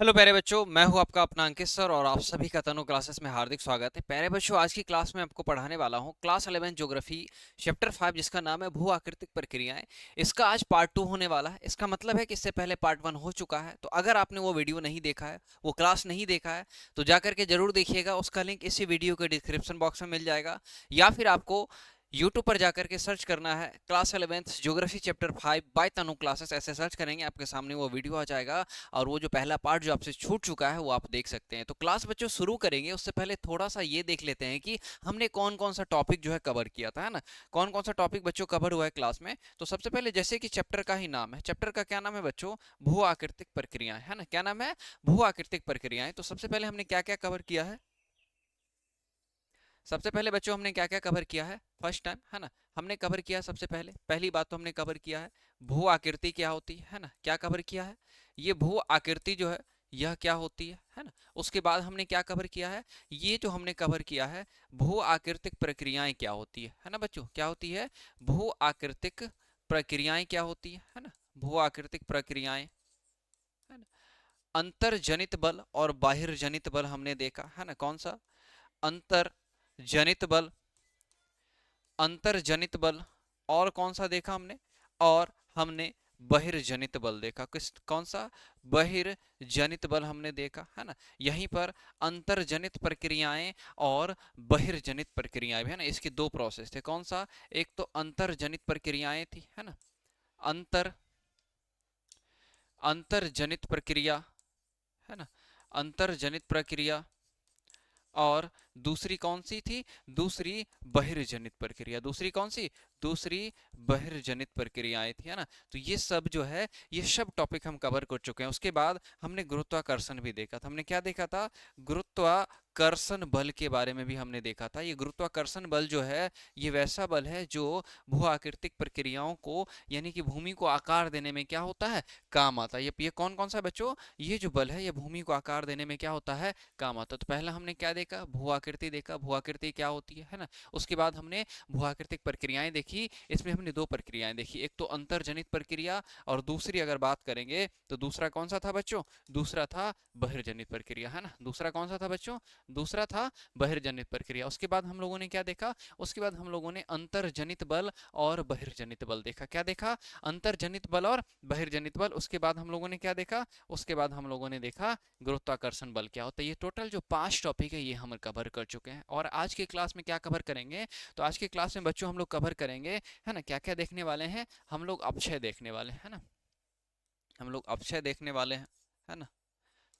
Hello प्यारे बच्चों, मैं हूं आपका अपना अंकित सर और आप सभी का तनु क्लासेस में हार्दिक स्वागत है। प्यारे बच्चों, आज की क्लास में आपको पढ़ाने वाला हूं क्लास 11 ज्योग्राफी चैप्टर 5, जिसका नाम है भू आकृतिक प्रक्रियाएं। इसका आज पार्ट 2 होने वाला है। इसका मतलब है कि इससे पहले पार्ट 1 हो चुका है, तो अगर आपने वो वीडियो नहीं देखा है, वो क्लास नहीं देखा है, तो जाकर के जरूर देखिएगा। उसका लिंक इसी वीडियो के डिस्क्रिप्शन बॉक्स में मिल जाएगा, या फिर आपको यूट्यूब पर जाकर के सर्च करना है क्लास 11 ज्योग्राफी चैप्टर 5 बाय तनु क्लासेस। ऐसे सर्च करेंगे, आपके सामने वो वीडियो आ जाएगा और वो जो पहला पार्ट जो आपसे छूट चुका है वो आप देख सकते हैं। तो क्लास बच्चों शुरू करेंगे, उससे पहले थोड़ा सा ये देख लेते हैं कि हमने कौन कौन सा टॉपिक जो है कवर किया था, है ना। कौन कौन सा टॉपिक बच्चों कवर हुआ है क्लास में। तो सबसे पहले जैसे कि चैप्टर का ही नाम है, चैप्टर का क्या नाम है बच्चों? भू आकृतिक प्रक्रियाएं, है ना। क्या नाम है? भू आकृतिक प्रक्रियाएं। तो सबसे पहले हमने क्या क्या कवर किया है? सबसे पहले बच्चों हमने क्या क्या कवर किया है फर्स्ट टाइम, है ना। हमने कवर किया सबसे पहले, पहली बात तो हमने कवर किया है भू आकृति क्या होती है ना। क्या कवर किया है? ये भू आकृति जो है यह क्या होती है ना। उसके बाद हमने क्या कवर किया है? ये जो हमने कवर किया है भू आकृतिक प्रक्रियाएं क्या होती है ना बच्चों। क्या होती है? भू आकृतिक प्रक्रियाएं क्या होती है ना। भू आकृतिक प्रक्रियाएं, है ना। अंतर्जनित बल और बाहिर्जनित बल हमने देखा, है ना। कौन सा? अंतर जनित बल, अंतर्जनित बल, और कौन सा देखा हमने? और हमने बहिर्जनित बल देखा। किस कौन सा? बहिर्जनित बल हमने देखा, है ना। यहीं पर अंतर्जनित प्रक्रियाएं और बहिर्जनित प्रक्रियाएं भी, है ना। इसके दो प्रोसेस थे। कौन सा? एक तो अंतर्जनित प्रक्रियाएं थी, है ना। अंतर अंतर्जनित प्रक्रिया, है ना। अंतर्जनित प्रक्रिया। और दूसरी कौन सी थी? दूसरी बहिर्जनित प्रक्रिया। दूसरी कौन सी? दूसरी बहिर्जनित प्रक्रियाएं थी, है ना। तो ये सब जो है, ये सब टॉपिक हम कवर कर चुके हैं। उसके बाद हमने गुरुत्वाकर्षण भी देखा था। हमने क्या देखा था? गुरुत्वाकर्षण बल के बारे में भी हमने देखा था। ये गुरुत्वाकर्षण बल जो है, ये वैसा बल है जो भू आकृतिक प्रक्रियाओं को, यानी कि भूमि को आकार देने में क्या होता है? काम आता है। ये कौन कौन सा बच्चों? ये जो बल है, ये भूमि को आकार देने में क्या होता है? काम आता है। तो पहला हमने क्या देखा? भू आकृति देखा। भू आकृति क्या होती है ना। उसके बाद हमने भू आकृतिक प्रक्रियाएं देखी। इसमें हमने दो प्रक्रियाएं देखी, एक तो अंतर्जनित प्रक्रिया, और दूसरी अगर बात करेंगे तो दूसरा कौन सा था बच्चों? दूसरा था बहिर्जनित प्रक्रिया, है ना। दूसरा कौन सा था बच्चों? दूसरा था बहिर्जनित प्रक्रिया। उसके बाद हम लोगों ने क्या देखा? उसके बाद हम लोगों ने अंतर्जनित बल और बहिर्जनित बल देखा। क्या देखा? अंतर्जनित बल और बहिर्जनित बल। उसके बाद हम लोगों ने क्या देखा? उसके बाद हम लोगों ने देखा गुरुत्वाकर्षण बल क्या होता है। ये टोटल जो 5 टॉपिक है ये हम कवर कर चुके हैं। और आज की क्लास में क्या कवर करेंगे? तो आज की क्लास में बच्चों हम लोग कवर करेंगे, है ना। क्या क्या देखने वाले हैं? हम लोग अपक्षय देखने वाले हैं, है ना। हम लोग अपक्षय देखने वाले हैं, है ना।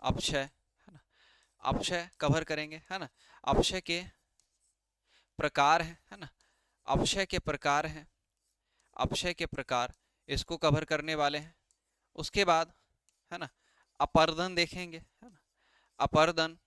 अपक्षय, है ना। अपक्षय कवर करेंगे, है ना। अपक्षय के प्रकार है ना। अपक्षय के प्रकार हैं, अपक्षय के प्रकार, इसको कवर करने वाले हैं। उसके बाद, है ना, अपर्दन देखेंगे, है ना। अपर्दन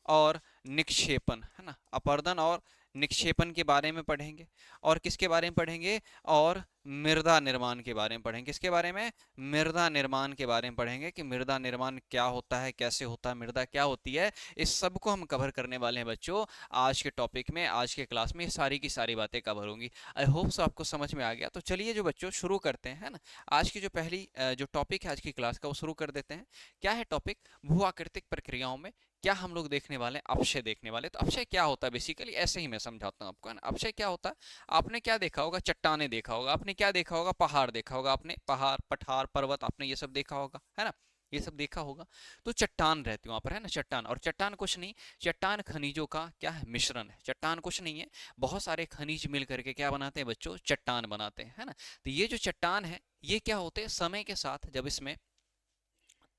और निक्षेपण, है ना। अपर्दन और निक्षेपण के बारे में पढ़ेंगे। और किसके बारे में पढ़ेंगे? और मृदा निर्माण के बारे में पढ़ेंगे। किसके बारे में? मृदा निर्माण के बारे में पढ़ेंगे कि मृदा निर्माण क्या होता है, कैसे होता है, मृदा क्या होती है। इस सब को हम कवर करने वाले हैं बच्चों आज के टॉपिक में, आज के क्लास में। ये सारी की सारी बातें कवर होंगी। आई होप सो आपको समझ में आ गया। तो चलिए जो बच्चों शुरू करते हैं, है ना। आज की जो पहली जो टॉपिक है आज की क्लास का, वो शुरू कर देते हैं। क्या है टॉपिक? भू आकृतिक प्रक्रियाओं में क्या हम लोग देखने वाले हैं? अपक्षय देखने वाले। तो अपक्षय क्या होता है बेसिकली, ऐसे ही मैं समझाता हूँ आपको, है ना। अपक्षय क्या होता है? आपने क्या देखा होगा? चट्टाने देखा होगा। आपने क्या देखा होगा? पहाड़ देखा होगा। आपने पहाड़, पठार, पर्वत, आपने ये सब देखा होगा, है ना। ये सब देखा होगा। तो चट्टान रहती है वहां पर, है ना। चट्टान, और चट्टान कुछ नहीं, चट्टान खनिजों का क्या है? मिश्रण है। चट्टान कुछ नहीं है, बहुत सारे खनिज मिल करके क्या बनाते हैं बच्चों? चट्टान बनाते हैं, है ना। तो ये जो चट्टान है, ये क्या होते हैं? समय के साथ जब इसमें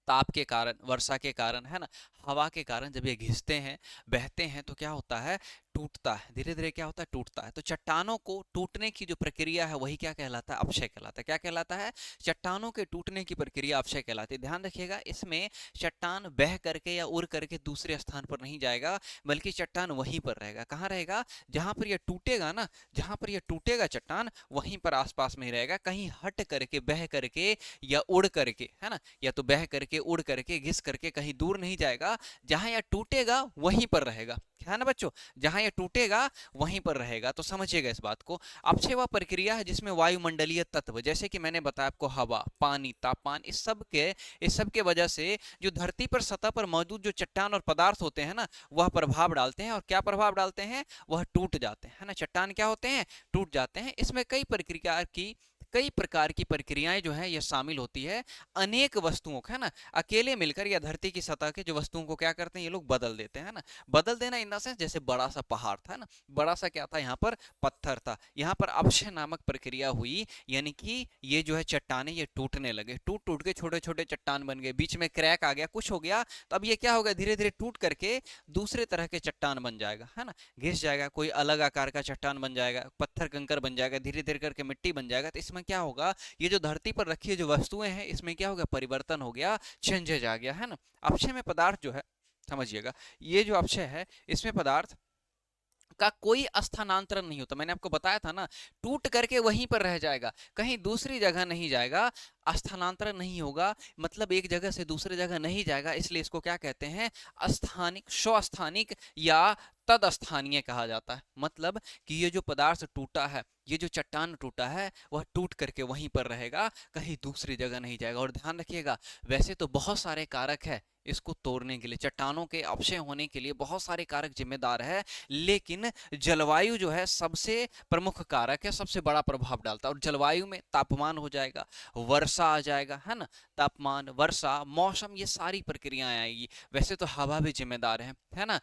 ताप के कारण, वर्षा के कारण, है ना, हवा के कारण जब ये घिसते हैं, बहते हैं, तो क्या होता है? टूटता है। धीरे धीरे क्या होता है? टूटता है। तो चट्टानों को टूटने की जो प्रक्रिया है वही क्या कहलाता है? अपक्षय कहलाता है। क्या कहलाता है? चट्टानों के टूटने की प्रक्रिया अपक्षय कहलाती है। ध्यान रखिएगा, इसमें चट्टान बह करके या उड़ करके दूसरे स्थान पर नहीं जाएगा, बल्कि चट्टान वहीं पर रहेगा। कहाँ रहेगा? जहां पर यह टूटेगा ना, जहां पर यह टूटेगा चट्टान, वहीं पर आसपास में ही रहेगा। कहीं हट करके, बह करके या उड़ करके, है ना, या तो बह करके, उड़ करके, घिस करके कहीं दूर नहीं जाएगा। जहां यह टूटेगा वहीं पर रहेगा। है ना बच्चों, जहां ये टूटेगा वहीं पर रहेगा। तो समझिएगा इस बात को। अपक्षय वह प्रक्रिया है जिसमें वायुमंडलीय तत्व, जैसे कि मैंने बताया आपको, हवा, पानी, तापमान, इस सब के वजह से जो धरती पर सतह पर मौजूद जो चट्टान और पदार्थ होते हैं ना, वह प्रभाव डालते हैं। और क्या प्रभाव डालते हैं? वह टूट जाते हैं, है ना। चट्टान क्या होते हैं? टूट जाते हैं। इसमें कई प्रकार की प्रक्रियाएं जो है ये शामिल होती है। अनेक वस्तुओं को, है ना, अकेले मिलकर या धरती की सतह के जो वस्तुओं को क्या करते हैं ये लोग? बदल देते हैं, है ना। बदल देना इन द सेंस, जैसे बड़ा सा पहाड़ था ना, बड़ा सा क्या था यहाँ पर? पत्थर था। यहाँ पर अपक्षय नामक प्रक्रिया हुई, यानी कि ये जो है चट्टाने ये टूटने लगे, टूट टूट के छोटे छोटे चट्टान बन गए, बीच में क्रैक आ गया, कुछ हो गया, तो अब ये क्या होगा? धीरे धीरे टूट करके दूसरे तरह के चट्टान बन जाएगा, है ना। घिस जाएगा, कोई अलग आकार का चट्टान बन जाएगा, पत्थर कंकर बन जाएगा, धीरे धीरे करके मिट्टी बन जाएगा। तो इसमें क्या होगा? ये जो धरती पर रखी जो वस्तुएं हैं इसमें क्या हो गया? परिवर्तन हो गया, चेंजेज आ गया, है ना। अपक्षय में पदार्थ जो है, समझिएगा, ये जो अपक्षय है इसमें पदार्थ का कोई स्थानांतरण नहीं होता। मैंने आपको बताया था ना, टूट करके वहीं पर रह जाएगा, कहीं दूसरी जगह नहीं जाएगा, स्थानांतरण नहीं होगा, मतलब एक जगह से दूसरी जगह नहीं जाएगा। इसलिए इसको क्या कहते हैं? स्थानिक, स्वस्थानिक या तदस्थानीय कहा जाता है। मतलब कि ये जो पदार्थ टूटा है, ये जो चट्टान टूटा है, वह टूट करके वहीं पर रहेगा, कहीं दूसरी जगह नहीं जाएगा। और ध्यान रखिएगा, वैसे तो बहुत सारे कारक है इसको तोड़ने के लिए, चट्टानों के अपक्षय होने के लिए बहुत सारे कारक जिम्मेदार है, लेकिन जलवायु जो है सबसे प्रमुख कारक है, सबसे बड़ा प्रभाव डालता है। और जलवायु में तापमान हो जाएगा, वर्षा आ जाएगा, है ना। तापमान, वर्षा, मौसम, ये सारी प्रक्रियाएं आएगी। वैसे तो हवा भी जिम्मेदार है ना,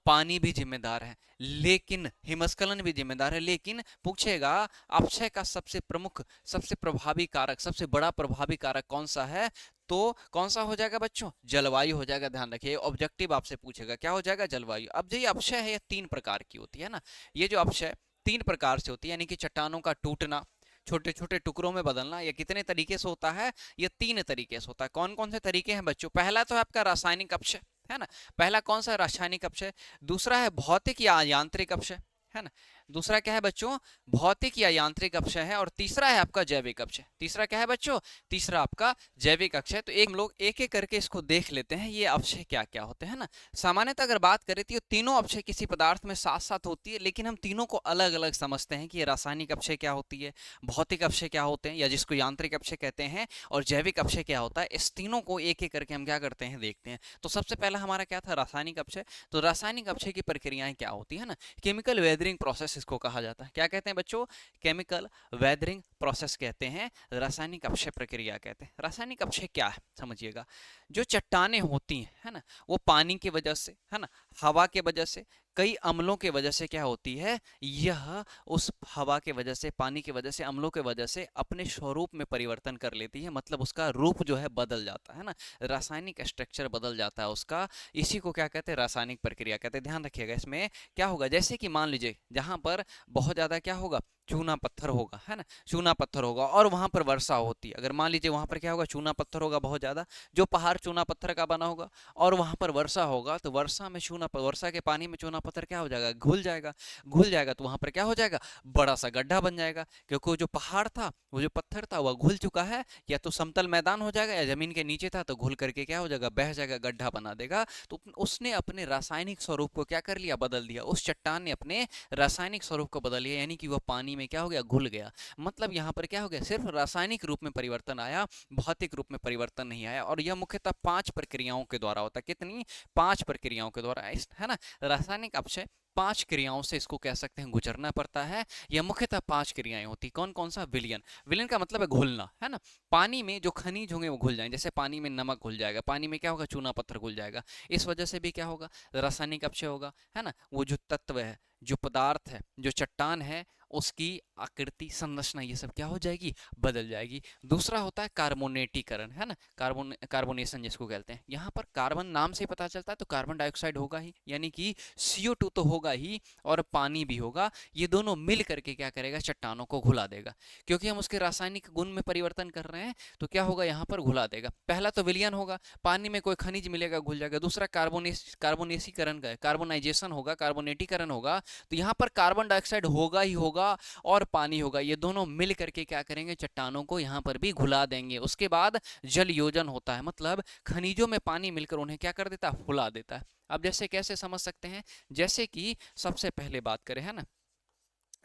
पानी भी जिम्मेदार है, लेकिन हिमस्खलन भी जिम्मेदार है। लेकिन पूछेगा अपक्षय का सबसे प्रमुख, सबसे प्रभावी कारक, सबसे बड़ा प्रभावी कारक कौन सा है? तो कौन सा हो जाएगा बच्चों? जलवायु हो जाएगा। ध्यान रखिए, ऑब्जेक्टिव आपसे पूछेगा, क्या हो जाएगा? जलवायु। अब जो ये अपक्षय है ये 3 प्रकार की होती है ना, ये जो अपक्षय 3 प्रकार से होती है, यानी कि चट्टानों का टूटना, छोटे छोटे टुकड़ों में बदलना। ये कितने तरीके से होता है? ये 3 तरीके से होता है। कौन कौन से तरीके हैं बच्चों? पहला तो है आपका रासायनिक अपक्षय, है ना। पहला कौन सा? रासायनिक अपक्षय। दूसरा है भौतिक या यांत्रिक अपक्षय, है ना। दूसरा क्या है बच्चों? भौतिक या यांत्रिक अपक्षय है। और तीसरा है आपका जैविक अपक्षय। तीसरा क्या है बच्चों? तीसरा आपका जैविक अपक्षय। तो एक हम लोग एक एक करके इसको देख लेते हैं, ये अपक्षय क्या क्या होते हैं ना। सामान्यतः अगर बात करें तो ये तीनों अपक्षय किसी पदार्थ में साथ साथ होती है, लेकिन हम तीनों को अलग अलग समझते हैं कि ये रासायनिक अपक्षय क्या होती है, भौतिक अपक्षय क्या होते हैं, या जिसको यांत्रिक अपक्षय कहते हैं, और जैविक अपक्षय क्या होता है। इस तीनों को एक एक करके हम क्या करते हैं? देखते हैं। तो सबसे पहला हमारा क्या था? रासायनिक अपक्षय। तो रासायनिक अपक्षय की प्रक्रियाएं क्या होती है ना? केमिकल वेदरिंग प्रोसेस इसको कहा जाता है। क्या कहते हैं बच्चों? केमिकल वेदरिंग प्रोसेस कहते हैं, रासायनिक अपक्षय प्रक्रिया कहते हैं। रासायनिक अपक्षय क्या है समझिएगा। जो चट्टानें होती हैं, है ना, वो पानी की वजह से, है ना, हवा के वजह से, कई अम्लों के वजह से क्या होती है? यह उस हवा के वजह से, पानी की वजह से, अम्लों के वजह से अपने स्वरूप में परिवर्तन कर लेती है। मतलब उसका रूप जो है बदल जाता है ना, रासायनिक स्ट्रक्चर बदल जाता है उसका। इसी को क्या कहते हैं? रासायनिक प्रक्रिया कहते हैं। ध्यान रखिएगा, इसमें क्या होगा, जैसे कि मान लीजिए जहां पर बहुत ज्यादा क्या होगा? चूना पत्थर होगा, है ना, चूना पत्थर होगा, और वहां पर वर्षा होती है। अगर मान लीजिए वहां पर क्या होगा? चूना पत्थर होगा बहुत ज्यादा, जो पहाड़ चूना पत्थर का बना होगा, और वहां पर वर्षा होगा, तो वर्षा के पानी में चूना पत्थर क्या हो जाएगा? घुल जाएगा। घुल जाएगा तो वहां पर क्या हो जाएगा? बड़ा सा गड्ढा बन जाएगा, क्योंकि वो जो पहाड़ था, वो जो पत्थर था, वह घुल चुका है। या तो समतल मैदान हो जाएगा, या जमीन के नीचे था तो घुल करके क्या हो जाएगा? बह जाएगा, गड्ढा बना देगा। तो उसने अपने रासायनिक स्वरूप को क्या कर लिया? बदल दिया। उस चट्टान ने अपने रासायनिक स्वरूप को बदल लिया, यानी कि वह पानी में क्या हो गया? घुल गया। मतलब यहाँ पर क्या हो गया? सिर्फ रासायनिक रूप में परिवर्तन आया, भौतिक रूप में परिवर्तन नहीं आया। और यह मुख्यतः 5 प्रक्रियाओं के द्वारा होता है। कितनी? 5 प्रक्रियाओं के द्वारा, है ना। रासायनिक अपक्षय 5 क्रियाओं से इसको कह सकते हैं गुजरना पड़ता है। यह मुख्यतः 5 क्रियाएं होती। कौन कौन सा? विलयन। विलयन का मतलब है घुलना, है ना। पानी में जो खनिज होंगे वो घुल जाएंगे। जैसे पानी में नमक घुल जाएगा, पानी में क्या होगा? चूना पत्थर घुल जाएगा। इस वजह से भी क्या होगा? रासायनिक अपक्षय होगा, है ना। वो जो तत्व है, जो पदार्थ है, जो चट्टान है, उसकी आकृति, संरचना, ये सब क्या हो जाएगी? बदल जाएगी। दूसरा होता है कार्बोनेटीकरण, है ना, कार्बोनेशन जिसको कहते हैं। यहाँ पर कार्बन नाम से पता चलता है, तो कार्बन डाइऑक्साइड होगा ही, यानी कि CO2 तो होगा ही, और पानी भी होगा। ये दोनों मिल करके क्या करेगा? चट्टानों को घुला देगा। क्योंकि हम उसके रासायनिक गुण में परिवर्तन कर रहे हैं, तो क्या होगा? यहाँ पर घुला देगा। पहला तो विलयन होगा, पानी में कोई खनिज मिलेगा, घुल जाएगा। दूसरा कार्बोनेसीकरण का कार्बोनाइजेशन होगा, कार्बोनेटीकरण होगा, तो यहाँ पर कार्बन डाइऑक्साइड होगा ही होगा और पानी होगा, ये दोनों मिल करके क्या करेंगे, चट्टानों को यहाँ पर भी घुला देंगे। उसके बाद जल योजन होता है, मतलब खनिजों में पानी मिलकर उन्हें क्या कर देता है, फुला देता है। अब जैसे कैसे समझ सकते हैं, जैसे कि सबसे पहले बात करें, है ना,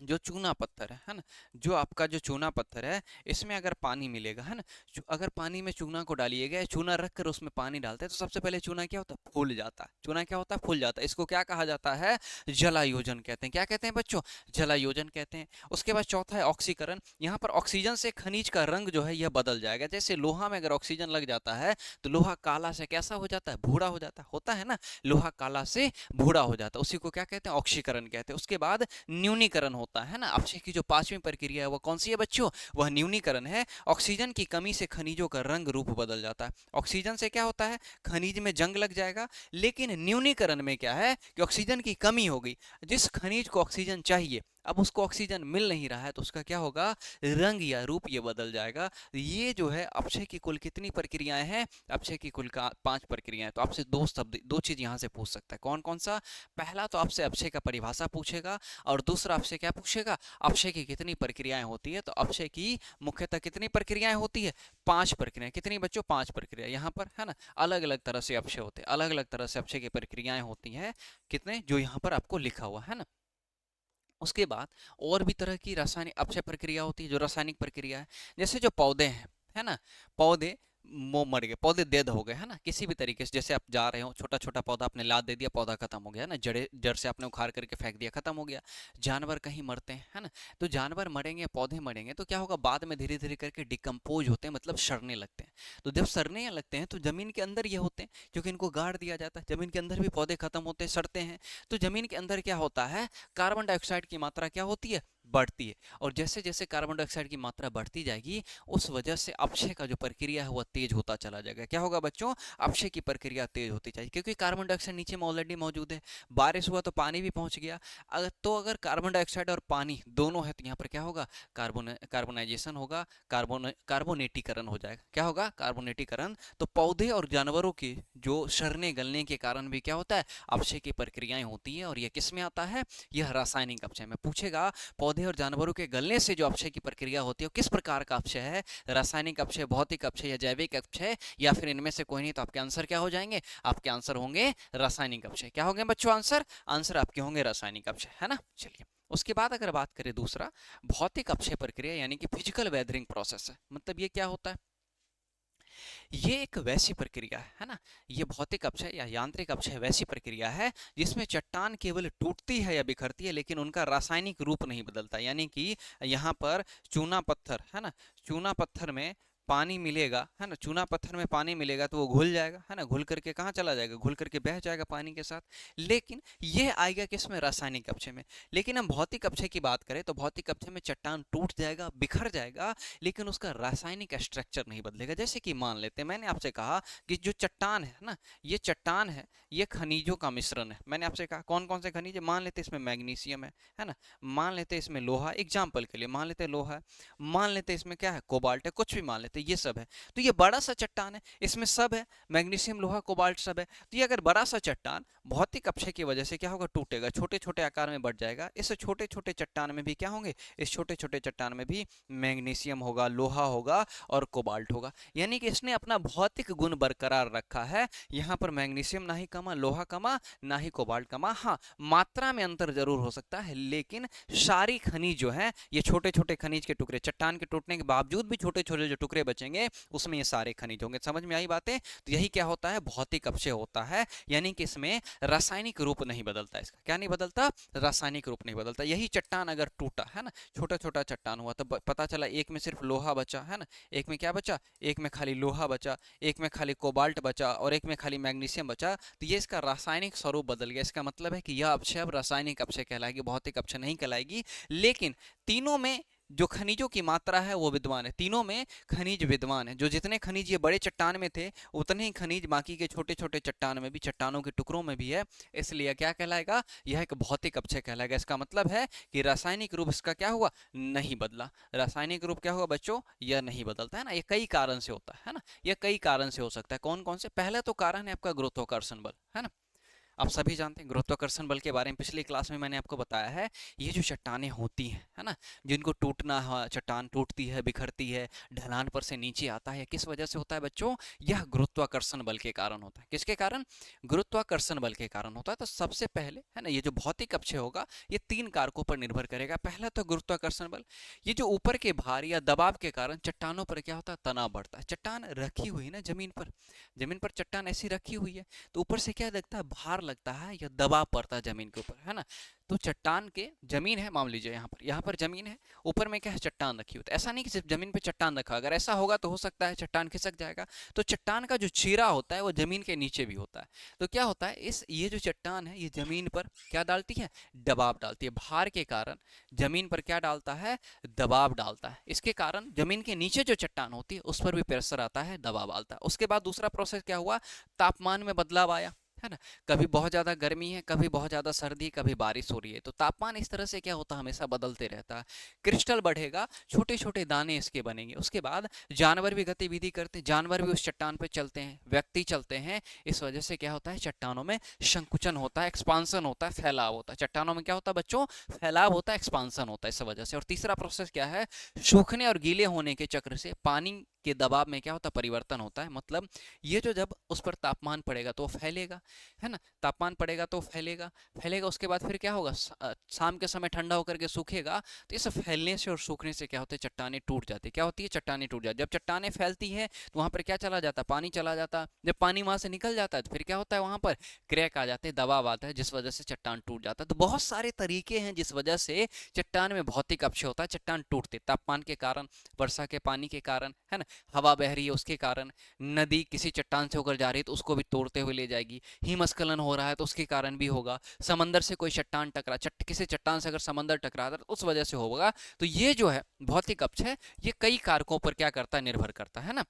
जो चूना पत्थर है ना, जो आपका जो चूना पत्थर है, इसमें अगर पानी मिलेगा, है ना, अगर पानी में चूना को डालिएगा, चूना रख कर उसमें पानी डालते हैं, तो सबसे पहले चूना क्या होता है, फूल जाता है। चूना क्या होता है, फूल जाता है। इसको क्या कहा जाता है, जलायोजन कहते हैं। क्या कहते हैं बच्चों, जलायोजन कहते हैं। उसके बाद चौथा है ऑक्सीकरण। यहाँ पर ऑक्सीजन से खनिज का रंग जो है यह बदल जाएगा। जैसे लोहा में अगर ऑक्सीजन लग जाता है तो लोहा काला से कैसा हो जाता है, भूरा हो जाता है, होता है ना, लोहा काला से भूरा हो जाता है, उसी को क्या कहते हैं, ऑक्सीकरण कहते हैं। उसके बाद न्यूनीकरण होता है ना, अपक्षय की जो पांचवी प्रक्रिया है वह कौन सी है बच्चों, वह न्यूनीकरण है। ऑक्सीजन की कमी से खनिजों का रंग रूप बदल जाता है। ऑक्सीजन से क्या होता है, खनिज में जंग लग जाएगा, लेकिन न्यूनीकरण में क्या है कि ऑक्सीजन की कमी हो गई, जिस खनिज को ऑक्सीजन चाहिए अब उसको ऑक्सीजन मिल नहीं रहा है, तो उसका क्या होगा, रंग या रूप ये बदल जाएगा। ये जो है अपक्षय की कुल कितनी प्रक्रियाएं हैं, अपक्षय की कुल का 5 प्रक्रियाएं। तो आपसे दो शब्द, दो चीज यहां से पूछ सकता है, कौन कौन सा, पहला तो आपसे अपक्षय का परिभाषा पूछेगा, और दूसरा आपसे क्या पूछेगा, अपक्षय की कितनी प्रक्रियाएं होती है। तो अपक्षय की मुख्यतः कितनी प्रक्रियाएं होती है, 5 प्रक्रियाएं। कितनी बच्चों, 5 प्रक्रिया। यहाँ पर है ना, अलग अलग तरह से अपक्षय होते हैं, अलग अलग तरह से अपक्षय की प्रक्रियाएं होती हैं, कितने, जो यहाँ पर आपको लिखा हुआ है ना। उसके बाद और भी तरह की रासायनिक अपक्षय प्रक्रिया होती है, जो रासायनिक प्रक्रिया है। जैसे जो पौधे हैं, है ना, पौधे वो मर गए, पौधे डेड हो गए, है ना, किसी भी तरीके से, जैसे आप जा रहे हो, छोटा छोटा पौधा आपने लाद दे दिया, पौधा खत्म हो गया ना, जड़ से आपने उखाड़ करके फेंक दिया, खत्म हो गया। जानवर कहीं मरते हैं, है ना, तो जानवर मरेंगे, पौधे मरेंगे, तो क्या होगा, बाद में धीरे धीरे करके डिकम्पोज होते हैं, मतलब सड़ने लगते हैं। तो जब सड़ने लगते हैं तो जमीन के अंदर ये होते हैं, क्योंकि इनको गाड़ दिया जाता है, जमीन के अंदर भी पौधे खत्म होते हैं, सड़ते हैं। तो जमीन के अंदर क्या होता है, कार्बन डाइऑक्साइड की मात्रा क्या होती है, बढ़ती है। और जैसे जैसे कार्बन डाइऑक्साइड की मात्रा बढ़ती जाएगी, उस वजह से अपक्षय का जो प्रक्रिया है वह तेज होता चला जाएगा। क्या होगा बच्चों, अपक्षय की प्रक्रिया तेज होती जाएगी, क्योंकि कार्बन डाइऑक्साइड नीचे में ऑलरेडी मौजूद है, बारिश हुआ तो पानी भी पहुंच गया। अगर कार्बन डाइऑक्साइड और पानी दोनों है, तो यहाँ पर क्या होगा, कार्बोनाइजेशन होगा, कार्बोनेटीकरण हो जाएगा। क्या होगा, कार्बोनेटीकरण। तो पौधे और जानवरों के जो सड़ने गलने के कारण भी क्या होता है, अपक्षय की प्रक्रियाएं होती है, और यह किस में आता है, यह रासायनिक अपक्षय में। पूछेगा पौधे और जानवरों के गलने से जो अपक्षय की प्रक्रिया होती है वो किस प्रकार का अपक्षय है, रासायनिक अपक्षय, भौतिक अपक्षय या जैविक अपक्षय, या फिर इनमें से कोई नहीं। तो आपके आंसर क्या हो जाएंगे, आपके आंसर होंगे रासायनिक अपक्षय। क्या होंगे बच्चों आंसर, आंसर आपके होंगे रासायनिक अपक्षय, है ना। चलिए, उसके बाद अगर बात करें दूसरा, भौतिक अपक्षय प्रक्रिया, यानी कि फिजिकल वेदरिंग प्रोसेस है। मतलब ये क्या होता है, ये एक वैसी प्रक्रिया है ना, ये भौतिक अपक्षय या यांत्रिक अपक्षय वैसी प्रक्रिया है जिसमें चट्टान केवल टूटती है या बिखरती है, लेकिन उनका रासायनिक रूप नहीं बदलता। यानी कि यहाँ पर चूना पत्थर है ना, चूना पत्थर में पानी मिलेगा, है ना, चूना पत्थर में पानी मिलेगा तो वो घुल जाएगा, है ना, घुल करके कहाँ चला जाएगा, घुल करके बह जाएगा पानी के साथ। लेकिन ये आएगा किसमें, रासायनिक अपक्षय में। लेकिन हम भौतिक अपक्षय की बात करें तो भौतिक अपक्षय में चट्टान टूट जाएगा, बिखर जाएगा, लेकिन उसका रासायनिक स्ट्रक्चर नहीं बदलेगा। जैसे कि मान लेते हैं, मैंने आपसे कहा कि जो चट्टान है ना, ये चट्टान है, ये खनिजों का मिश्रण है। मैंने आपसे कहा कौन कौन से खनिज है, मान लेते इसमें मैग्नीशियम है ना, मान लेते इसमें लोहा, एग्जाम्पल के लिए मान लेते लोहा है, मान लेते इसमें क्या है, कोबाल्ट है, कुछ भी मान लेते, ये सब है। तो ये बड़ा सा चट्टान है, इसमें सब है, मैग्नीशियम, लोहा, कोबाल्ट सब है। तो ये अगर बड़ा सा चट्टान भौतिक अपक्षय की वजह से क्या होगा, टूटेगा, छोटे छोटे आकार में बढ़ जाएगा। इस छोटे छोटे चट्टान में भी क्या होंगे, इस छोटे छोटे चट्टान में भी मैग्नीशियम होगा, लोहा होगा और कोबाल्ट होगा। यानी कि इसने अपना भौतिक गुण बरकरार रखा है। यहाँ पर मैग्नीशियम ना ही कमा, लोहा कमा, ना ही कोबाल्ट कमा। हाँ, मात्रा में अंतर जरूर हो सकता है, लेकिन सारी खनिज जो है, ये छोटे छोटे खनिज के टुकड़े, चट्टान के टूटने के बावजूद भी छोटे छोटे जो टुकड़े बचेंगे उसमें ये सारे खनिज होंगे। समझ में आई बातें। तो यही क्या होता है, भौतिक अपक्षय होता है, यानी कि इसमें रासायनिक रूप नहीं बदलता। इसका क्या नहीं बदलता, रासायनिक रूप नहीं बदलता। यही चट्टान अगर टूटा, है ना, छोटा छोटा चट्टान हुआ, तो पता चला एक में सिर्फ लोहा बचा, है ना, एक में क्या बचा, एक में खाली लोहा बचा, एक में खाली कोबाल्ट बचा और एक में खाली मैग्नीशियम बचा। तो ये इसका रासायनिक स्वरूप बदल गया। इसका मतलब है कि यह अपक्षय अब रासायनिक अपक्षय कहलाएगी, भौतिक अपक्षय नहीं कहलाएगी। लेकिन तीनों में जो खनिजों की मात्रा है वो विद्यमान है, तीनों में खनिज विद्यमान है। जो जितने खनिज ये बड़े चट्टान में थे, उतने ही खनिज बाकी के छोटे छोटे चट्टान में भी, चट्टानों के टुकड़ों में भी है। इसलिए क्या कहलाएगा, यह एक भौतिक अपक्षय कहलाएगा। इसका मतलब है कि रासायनिक रूप इसका क्या हुआ, नहीं बदला। रासायनिक रूप क्या हुआ बच्चों, यह नहीं बदलता, है ना। ये कई कारण से होता है ना, यह कई कारण से हो सकता है। कौन कौन से, पहला तो कारण है आपका गुरुत्वाकर्षण बल, है ना। आप सभी जानते हैं गुरुत्वाकर्षण बल के बारे में, पिछली क्लास में मैंने आपको बताया है। ये जो चट्टानें होती हैं, है ना, जिनको टूटना है, चट्टान टूटती है, बिखरती है, ढलान पर से नीचे आता है, किस वजह से होता है बच्चों? यह गुरुत्वाकर्षण बल के कारण होता है। किसके कारण? गुरुत्वाकर्षण बल के कारण होता है। तो सबसे पहले, है ना, ये जो भौतिक अक्षय होगा ये 3 कारकों पर निर्भर करेगा। पहला तो गुरुत्वाकर्षण बल, ये जो ऊपर के भार या दबाव के कारण चट्टानों पर क्या होता है? तनाव बढ़ता है। चट्टान रखी हुई है ना जमीन पर, जमीन पर चट्टान ऐसी रखी हुई है, तो ऊपर से क्या लगता है? भार लगता है या दबाव पड़ता है जमीन के ऊपर, है ना। तो चट्टान के, जमीन है मान लीजिए, यहाँ पर जमीन है, ऊपर में क्या है? चट्टान रखी हुई। तो ऐसा नहीं कि सिर्फ जमीन पे चट्टान रखा, अगर ऐसा होगा तो हो सकता है चट्टान खिसक जाएगा। तो चट्टान का जो चीरा होता है वो जमीन के नीचे भी होता है। तो क्या होता है, ये जो चट्टान है ये जमीन पर क्या डालती है? दबाव डालती है। भार के कारण जमीन पर क्या डालता है? दबाव डालता है। इसके कारण जमीन के नीचे जो चट्टान होती है उस पर भी प्रेशर आता है, दबाव आता है। उसके बाद दूसरा प्रोसेस क्या हुआ? तापमान में बदलाव आया, है ना। कभी बहुत ज्यादा गर्मी है, कभी बहुत ज्यादा सर्दी, कभी बारिश हो रही है। तो तापमान इस तरह से क्या होता है? हमेशा बदलते रहता है। क्रिस्टल बढ़ेगा, छोटे छोटे दाने इसके बनेंगे। उसके बाद जानवर भी गतिविधि करते हैं, जानवर भी उस चट्टान पे चलते हैं, व्यक्ति चलते हैं। इस वजह से क्या होता है? चट्टानों में संकुचन होता है, एक्सपांसन होता है, फैलाव होता है। चट्टानों में क्या होता है बच्चों? फैलाव होता है, एक्सपांसन होता है इस वजह से। और तीसरा प्रोसेस क्या है? सूखने और गीले होने के चक्र से पानी के दबाव में क्या होता है? परिवर्तन होता है। मतलब ये जो, जब उस पर तापमान पड़ेगा तो फैलेगा, है ना, तापमान पड़ेगा तो फैलेगा, फैलेगा। उसके बाद फिर क्या होगा? शाम के समय ठंडा होकर के सूखेगा। तो इस फैलने से और सूखने से क्या होता है? चट्टानें टूट जाती है। क्या होती है? चट्टानें टूट जाती है। जब चट्टानें फैलती है तो वहां पर क्या चला जाता है? पानी चला जाता है। जब पानी वहां से निकल जाता है तो फिर क्या होता है? वहां पर क्रैक आ जाते हैं, दबाव आता है, जिस वजह से चट्टान टूट जाता है। तो बहुत सारे तरीके हैं जिस वजह से चट्टान में भौतिक अपक्षय होता है, चट्टान टूटते। तापमान के कारण, वर्षा के पानी के कारण, है ना, हवा बह रही है उसके कारण, नदी किसी चट्टान से होकर जा रही है तो उसको भी तोड़ते हुए ले जाएगी, हिमस्खलन हो रहा है तो उसके कारण भी होगा, समंदर से कोई चट्टान टकरा, किसी चट्टान से अगर समंदर टकराता है तो उस वजह से होगा। तो ये जो है भौतिक अपक्षय, ये कई कारकों पर क्या करता है? निर्भर करता है ना।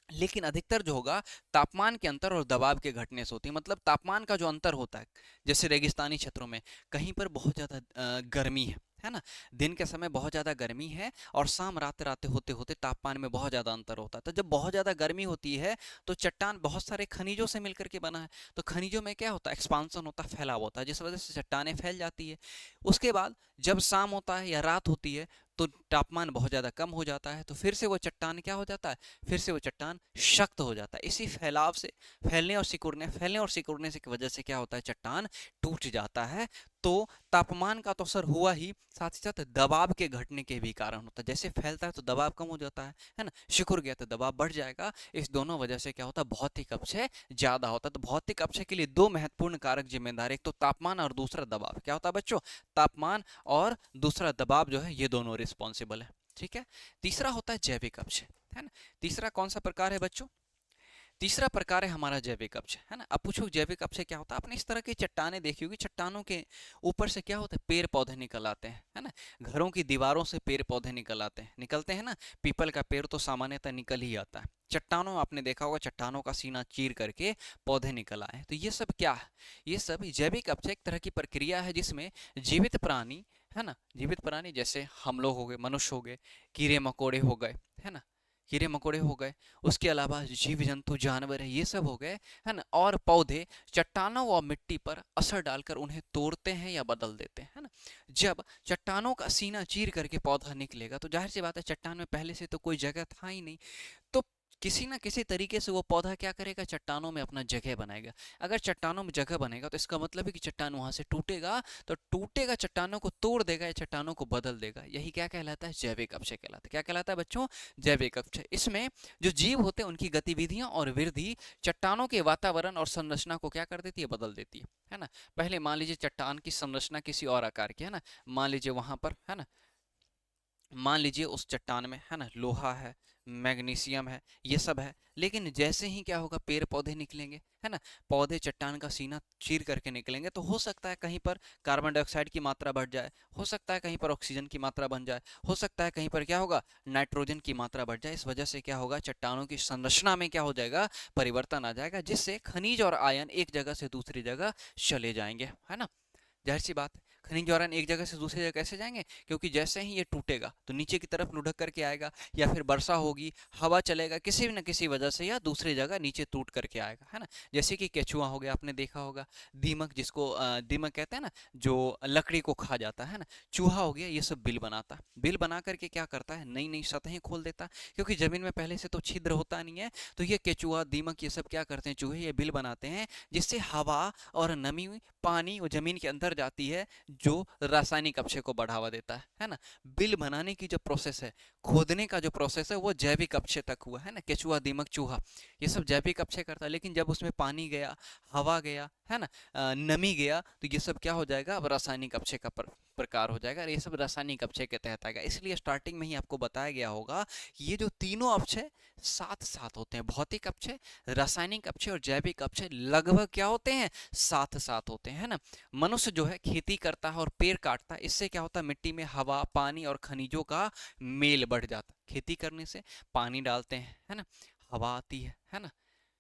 लेकिन अधिकतर जो होगा तापमान के अंतर और दबाव के घटने से होती है। मतलब तापमान का जो अंतर होता है, जैसे रेगिस्तानी क्षेत्रों में कहीं पर बहुत ज़्यादा गर्मी है ना, दिन के समय बहुत ज़्यादा गर्मी है, और शाम रात रात होते होते तापमान में बहुत ज़्यादा अंतर होता है। तो जब बहुत ज़्यादा गर्मी होती है तो चट्टान बहुत सारे खनिजों से मिलकर के बना है। तो खनिजों में क्या होता है? एक्सपांसन होता है, फैलाव होता है, जिस वजह से चट्टानें फैल जाती है। उसके बाद जब शाम होता है या रात होती है तो तापमान बहुत ज़्यादा कम हो जाता है, तो फिर से वो चट्टान क्या हो जाता है? फिर से वो चट्टान शक्त हो जाता है। इसी फैलाव से, फैलने और सिकुड़ने से की वजह से क्या होता है? चट्टान टूट जाता है। तो तापमान का तो असर हुआ ही, साथ ही साथ दबाव के घटने के भी कारण होता है। जैसे फैलता है तो दबाव कम हो जाता है ना, सिकुड़ गया तो दबाव बढ़ जाएगा। इस दोनों वजह से क्या होता है? भौतिक अपक्षय ज्यादा होता है। तो भौतिक अपक्षय के लिए 2 महत्वपूर्ण कारक जिम्मेदार, एक तो तापमान और दूसरा दबाव। क्या होता है बच्चों? तापमान और दूसरा दबाव जो है, ये दोनों रिस्पॉन्सिबल है। ठीक है। तीसरा होता है जैविक अपक्षय, है ना। तीसरा कौन सा प्रकार है बच्चों? तीसरा प्रकार है हमारा जैविक अपक्षय, है ना। अब पूछो जैविक अपक्षय क्या होता है? आपने इस तरह की चट्टानें देखी होगी, चट्टानों के ऊपर से क्या होता है? पेड़ पौधे निकल आते हैं, है ना। घरों की दीवारों से पेड़ पौधे निकल आते हैं, निकलते हैं ना। पीपल का पेड़ तो सामान्यतः निकल ही आता है। चट्टानों में आपने देखा होगा, चट्टानों का सीना चीर करके पौधे निकल आए। तो ये सब क्या है? ये सब जैविक अपक्षय एक तरह की प्रक्रिया है जिसमें जीवित प्राणी, है ना, जीवित प्राणी जैसे हम लोग हो गए, मनुष्य हो गए, कीड़े मकोड़े हो गए, है ना, कीड़े मकोड़े हो गए, उसके अलावा जीव जंतु, जानवर है, ये सब हो गए, है ना, और पौधे चट्टानों व मिट्टी पर असर डालकर उन्हें तोड़ते हैं या बदल देते हैं, है ना। जब चट्टानों का सीना चीर करके पौधा निकलेगा तो जाहिर सी बात है चट्टान में पहले से तो कोई जगह था ही नहीं, तो किसी ना किसी तरीके से वो पौधा क्या करेगा? चट्टानों में अपना जगह बनाएगा। अगर चट्टानों में जगह बनेगा तो इसका मतलब है कि चट्टान वहां से टूटेगा, तो टूटेगा, चट्टानों को तोड़ देगा या चट्टानों को बदल देगा। यही क्या कहलाता है? जैविक अपक्षय कहलाता है। क्या कहलाता है बच्चों? जैविक अपक्षय। इसमें जो जीव होते हैं उनकी गतिविधियां और वृद्धि चट्टानों के वातावरण और संरचना को क्या कर देती है? बदल देती है ना। पहले मान लीजिए चट्टान की संरचना किसी और आकार की, है ना, मान लीजिए वहां पर, है ना, मान लीजिए उस चट्टान में, है ना, लोहा है, मैग्नीशियम है, ये सब है। लेकिन जैसे ही क्या होगा? पेड़ पौधे निकलेंगे, है ना, पौधे चट्टान का सीना चीर करके निकलेंगे, तो हो सकता है कहीं पर कार्बन डाइऑक्साइड की मात्रा बढ़ जाए, हो सकता है कहीं पर ऑक्सीजन की मात्रा बन जाए, हो सकता है कहीं पर क्या होगा? नाइट्रोजन की मात्रा बढ़ जाए। इस वजह से क्या होगा? चट्टानों की संरचना में क्या हो जाएगा? परिवर्तन आ जाएगा, जिससे खनिज और आयन एक जगह से दूसरी जगह चले जाएंगे, है ना। जाहिर सी बात है, खनिज और एक जगह से दूसरी जगह कैसे जाएंगे, क्योंकि जैसे ही ये टूटेगा तो नीचे की तरफ लुढ़क करके आएगा, या फिर वर्षा होगी, हवा चलेगा, किसी न किसी वजह से या दूसरी जगह नीचे टूट करके आएगा, है ना। जैसे कि केचुआ हो गया, आपने देखा होगा, दीमक, जिसको दीमक कहते हैं ना, जो लकड़ी को खा जाता है ना, चूहा हो गया, ये सब बिल बनाता है। बिल बना करके क्या करता है, नई नई सतहें खोल देता है, क्योंकि जमीन में पहले से तो छिद्र होता नहीं है। तो ये केचुआ, दीमक, ये सब क्या करते हैं, चूहे, ये बिल बनाते हैं, जिससे हवा और नमी, पानी वो जमीन के अंदर जाती है, जो रासायनिक अपक्षय को बढ़ावा देता है ना। बिल बनाने की जो प्रोसेस है, खोदने का जो प्रोसेस है, वो जैविक अपक्षय तक हुआ है ना। केचुआ, दीमक, चूहा, ये सब जैविक अपक्षय करता है, लेकिन जब उसमें पानी गया, हवा गया, है ना, नमी गया, तो ये सब क्या हो जाएगा, अब रासायनिक अपक्षय का प्रकार हो जाएगा, और ये सब रासायनिक अपक्षय के तहत आएगा। इसलिए स्टार्टिंग में ही आपको बताया गया होगा, ये जो तीनों अपक्षय साथ साथ होते हैं, भौतिक अपक्षय, रासायनिक अपक्षय और जैविक अपक्षय, लगभग क्या होते हैं, साथ साथ होते हैं, है ना। मनुष्य जो है खेती करता है और पेड़ काटता है, इससे क्या होता है, मिट्टी में हवा, पानी और खनिजों का मेल बढ़ जाता है। खेती करने से पानी डालते हैं, है ना, हवा आती है ना,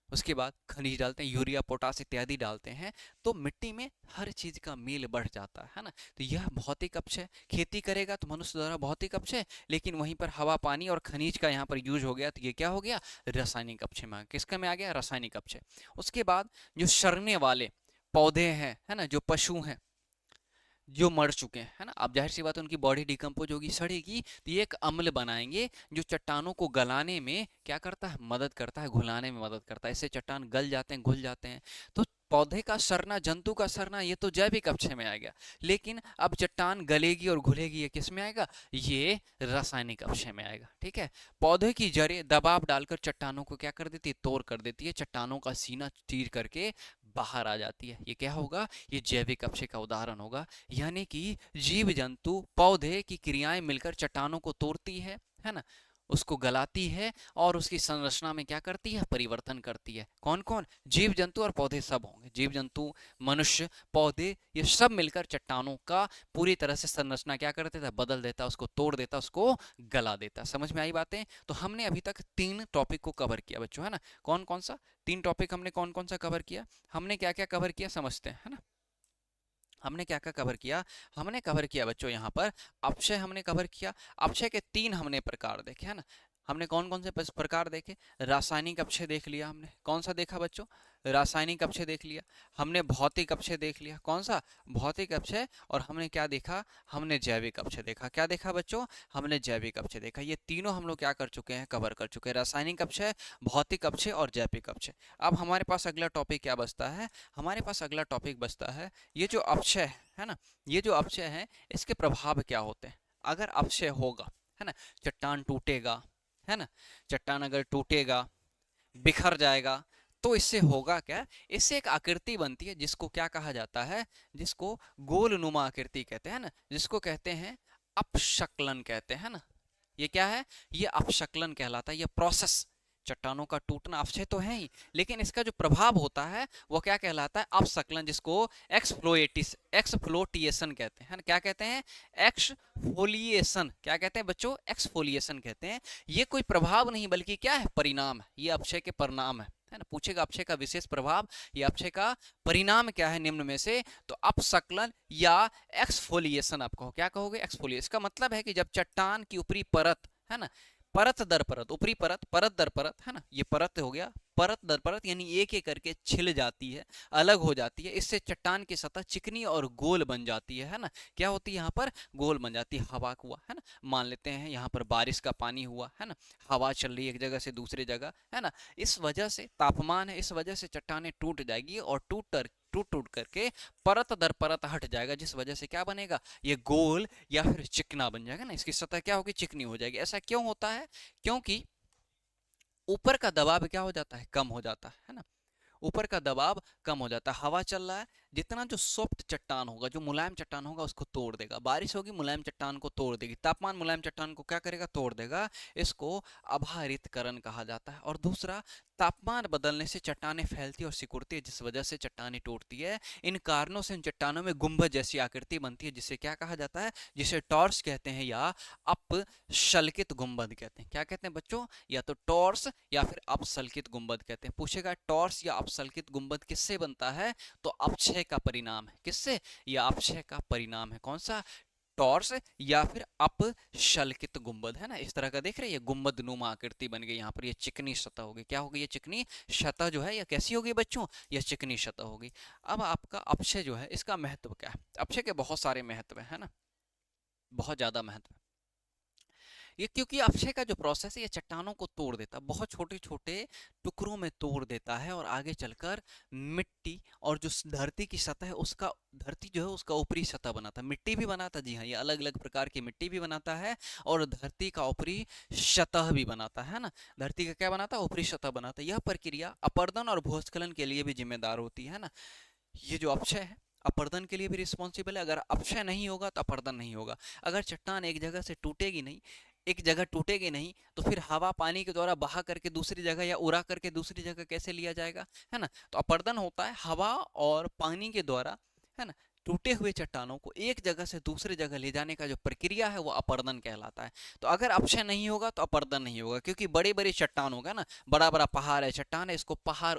उसके बाद खनिज डालते हैं, यूरिया, पोटास इत्यादि डालते हैं, तो मिट्टी में हर चीज का मेल बढ़ जाता है ना। तो यह भौतिक अपक्षय, खेती करेगा तो मनुष्य द्वारा भौतिक अपक्षय, लेकिन वहीं पर हवा, पानी और खनिज का यहाँ पर यूज हो गया, तो ये क्या हो गया, रासायनिक अपक्षय में। किसका में आ गया, रासायनिक अपक्षय। उसके बाद जो सड़ने वाले पौधे हैं, है ना, जो पशु हैं, जो मर चुके हैं, है ना, अब जाहिर सी बात है उनकी बॉडी डिकम्पोज होगी, सड़ेगी, तो ये एक अम्ल बनाएंगे, जो चट्टानों को गलाने में क्या करता है, मदद करता है, घुलाने में मदद करता है, इससे चट्टान गल जाते हैं, घुल जाते हैं। तो पौधे का सड़ना, जंतु का सड़ना, ये तो जैविक अपक्षय में आएगा, लेकिन अब चट्टान गलेगी और घुलेगी, ये किस में आएगा, ये रासायनिक अपक्षय में आएगा। ठीक है, पौधे की जड़ें दबाव डालकर चट्टानों को क्या कर देती है, तोड़ कर देती है, चट्टानों का सीना चीर करके बाहर आ जाती है। ये क्या होगा, ये जैविक अपक्षय का उदाहरण होगा। यानी कि जीव जंतु, पौधे की क्रियाएं मिलकर चट्टानों को तोड़ती है ना, उसको गलाती है, और उसकी संरचना में क्या करती है, परिवर्तन करती है। कौन कौन, जीव जंतु और पौधे सब होंगे, जीव जंतु, मनुष्य, पौधे, ये सब मिलकर चट्टानों का पूरी तरह से संरचना क्या कर देता है, बदल देता, उसको तोड़ देता, उसको गला देता। समझ में आई बातें। तो हमने अभी तक 3 टॉपिक को कवर किया बच्चों, है ना। कौन कौन सा 3 टॉपिक हमने कौन कौन सा कवर किया, हमने क्या क्या कवर किया, समझते हैं, है ना। हमने क्या क्या कवर किया, हमने कवर किया बच्चों यहाँ पर अपक्षय हमने कवर किया। अपक्षय के 3 हमने प्रकार देखे, है ना। हमने कौन कौन से प्रकार देखे, रासायनिक अपक्षय देख लिया हमने, कौन सा देखा बच्चों, रासायनिक अपक्षय देख लिया। हमने भौतिक अपक्षय देख लिया, कौन सा, भौतिक अपक्षय। और हमने क्या देखा, हमने जैविक अपक्षय देखा। क्या देखा बच्चों, हमने जैविक अपक्षय देखा। ये तीनों हम लोग क्या कर चुके हैं, कवर कर चुके हैं, रासायनिक अपक्षय, भौतिक अपक्षय और जैविक अपक्षय। अब हमारे पास अगला टॉपिक क्या बचता है, हमारे पास अगला टॉपिक बचता है, ये जो अपक्षय है ना, ये जो अपक्षय है, इसके प्रभाव क्या होते हैं। अगर अपक्षय होगा, है ना, चट्टान टूटेगा, है ना, चट्टान अगर टूटेगा, बिखर जाएगा, तो इससे होगा क्या, इससे एक आकृति बनती है, जिसको क्या कहा जाता है, जिसको गोलनुमा आकृति कहते हैं ना, जिसको कहते हैं अपशक्लन कहते हैं ना। ये क्या है, ये अपशक्लन कहलाता है, ये प्रोसेस। चट्टानों का टूटना अपक्षय तो है ही, लेकिन इसका जो प्रभाव होता है वो क्या कहलाता है, अपशक्लन, जिसको एक्सफ्लोटिएशन कहते हैं। क्या कहते हैं, एक्सफोलिएशन। क्या कहते हैं बच्चों, एक्सफोलिएशन कहते हैं। ये कोई प्रभाव नहीं बल्कि क्या है, परिणाम है, ये अपक्षय के परिणाम है ना। पूछेगा अपक्षय का विशेष प्रभाव या अपक्षय का परिणाम क्या है निम्न में से, तो अपशक्लन या एक्सफोलिएशन आप कहो। क्या कहोगे, एक्सफोलिएशन का मतलब है कि जब चट्टान की ऊपरी परत, है ना, परत दर परत, ऊपरी परत, परत दर परत, है ना, ये परत हो गया, परत दर परत, यानी एक एक करके छिल जाती है, अलग हो जाती है, इससे चट्टान की सतह चिकनी और गोल बन जाती है ना। क्या होती है यहाँ पर, गोल बन जाती है। हवा हुआ, है ना, मान लेते हैं यहाँ पर बारिश का पानी हुआ, है ना, हवा चल रही है एक जगह से दूसरी जगह, है ना, इस वजह से तापमान है, इस वजह से चट्टानें टूट जाएगी, और टूट टूट करके परत दर परत हट जाएगा, जिस वजह से क्या बनेगा, ये गोल या फिर चिकना बन जाएगा ना, इसकी सतह क्या होगी, चिकनी हो जाएगी। ऐसा क्यों होता है, क्योंकि ऊपर का दबाव क्या हो जाता है, कम हो जाता है ना, ऊपर का दबाव कम हो जाता है, हवा चल रहा है, जितना जो सॉफ्ट चट्टान होगा, जो मुलायम चट्टान होगा, उसको तोड़ देगा। बारिश होगी, मुलायम चट्टान को तोड़ देगी, तापमान मुलायम चट्टान को क्या करेगा, तोड़ देगा। इसको अभारितकरण कहा जाता है। और दूसरा, तापमान बदलने से चट्टानें फैलती और सिकुड़ती है, जिस वजह से चट्टानें टूटती है। इन कारणों से इन चट्टानों में गुंबद जैसी आकृति बनती है, जिसे क्या कहा जाता है, जिसे टॉर्स कहते हैं या अपसल्कित गुंबद कहते हैं। क्या कहते हैं बच्चों, या तो टॉर्स या फिर अपसल्कित गुंबद कहते हैं। पूछेगा टॉर्स या अपसल्कित गुंबद किससे बनता है, तो अपक्षय का परिणाम है। किससे? यह अपक्षय का परिणाम है। कौन सा? टॉर्स या फिर अपशल्कित गुंबद, है ना, इस तरह का देख रहे हैं, ये गुंबद नुमा आकृति बन गई। यहाँ पर ये चिकनी सतह होगी। क्या होगी? ये चिकनी सतह जो है यह कैसी होगी बच्चों? यह चिकनी सतह होगी। अब आपका अपक्षय जो है इसका महत्व क्या है? अपक्षय के बहुत सारे महत्व है ना, बहुत ज्यादा महत्व। ये क्योंकि अपक्षय का जो प्रोसेस है ये चट्टानों को तोड़ देता है, बहुत छोटे छोटे टुकड़ों में तोड़ देता है और आगे चलकर मिट्टी और जो धरती की सतह है उसका, धरती जो है उसका ऊपरी सतह बनाता है। मिट्टी भी बनाता है, जी हाँ, ये अलग अलग प्रकार की मिट्टी भी बनाता है और धरती का ऊपरी सतह भी बनाता है ना। धरती का क्या बनाता है? ऊपरी सतह बनाता है। यह प्रक्रिया अपरदन और भूस्खलन के लिए भी जिम्मेदार होती है ना। ये जो अपक्षय है अपर्दन के लिए भी रिस्पॉन्सिबल है। अगर अपक्षय नहीं होगा तो अपर्दन नहीं होगा। अगर चट्टान एक जगह से टूटेगी नहीं, एक जगह टूटेगी नहीं, तो फिर हवा पानी के द्वारा बहा करके दूसरी जगह या उड़ा करके दूसरी जगह कैसे लिया जाएगा, है ना। तो अपर्दन होता है हवा और पानी के द्वारा, है ना, टूटे हुए चट्टानों को एक जगह से दूसरी जगह ले जाने का जो प्रक्रिया है वो अपर्दन कहलाता है। तो अगर अपक्षय नहीं होगा तो अपर्दन नहीं होगा, क्योंकि बड़े बड़े चट्टान होगा ना, बड़ा बड़ा पहाड़ है, चट्टान है, इसको पहाड़,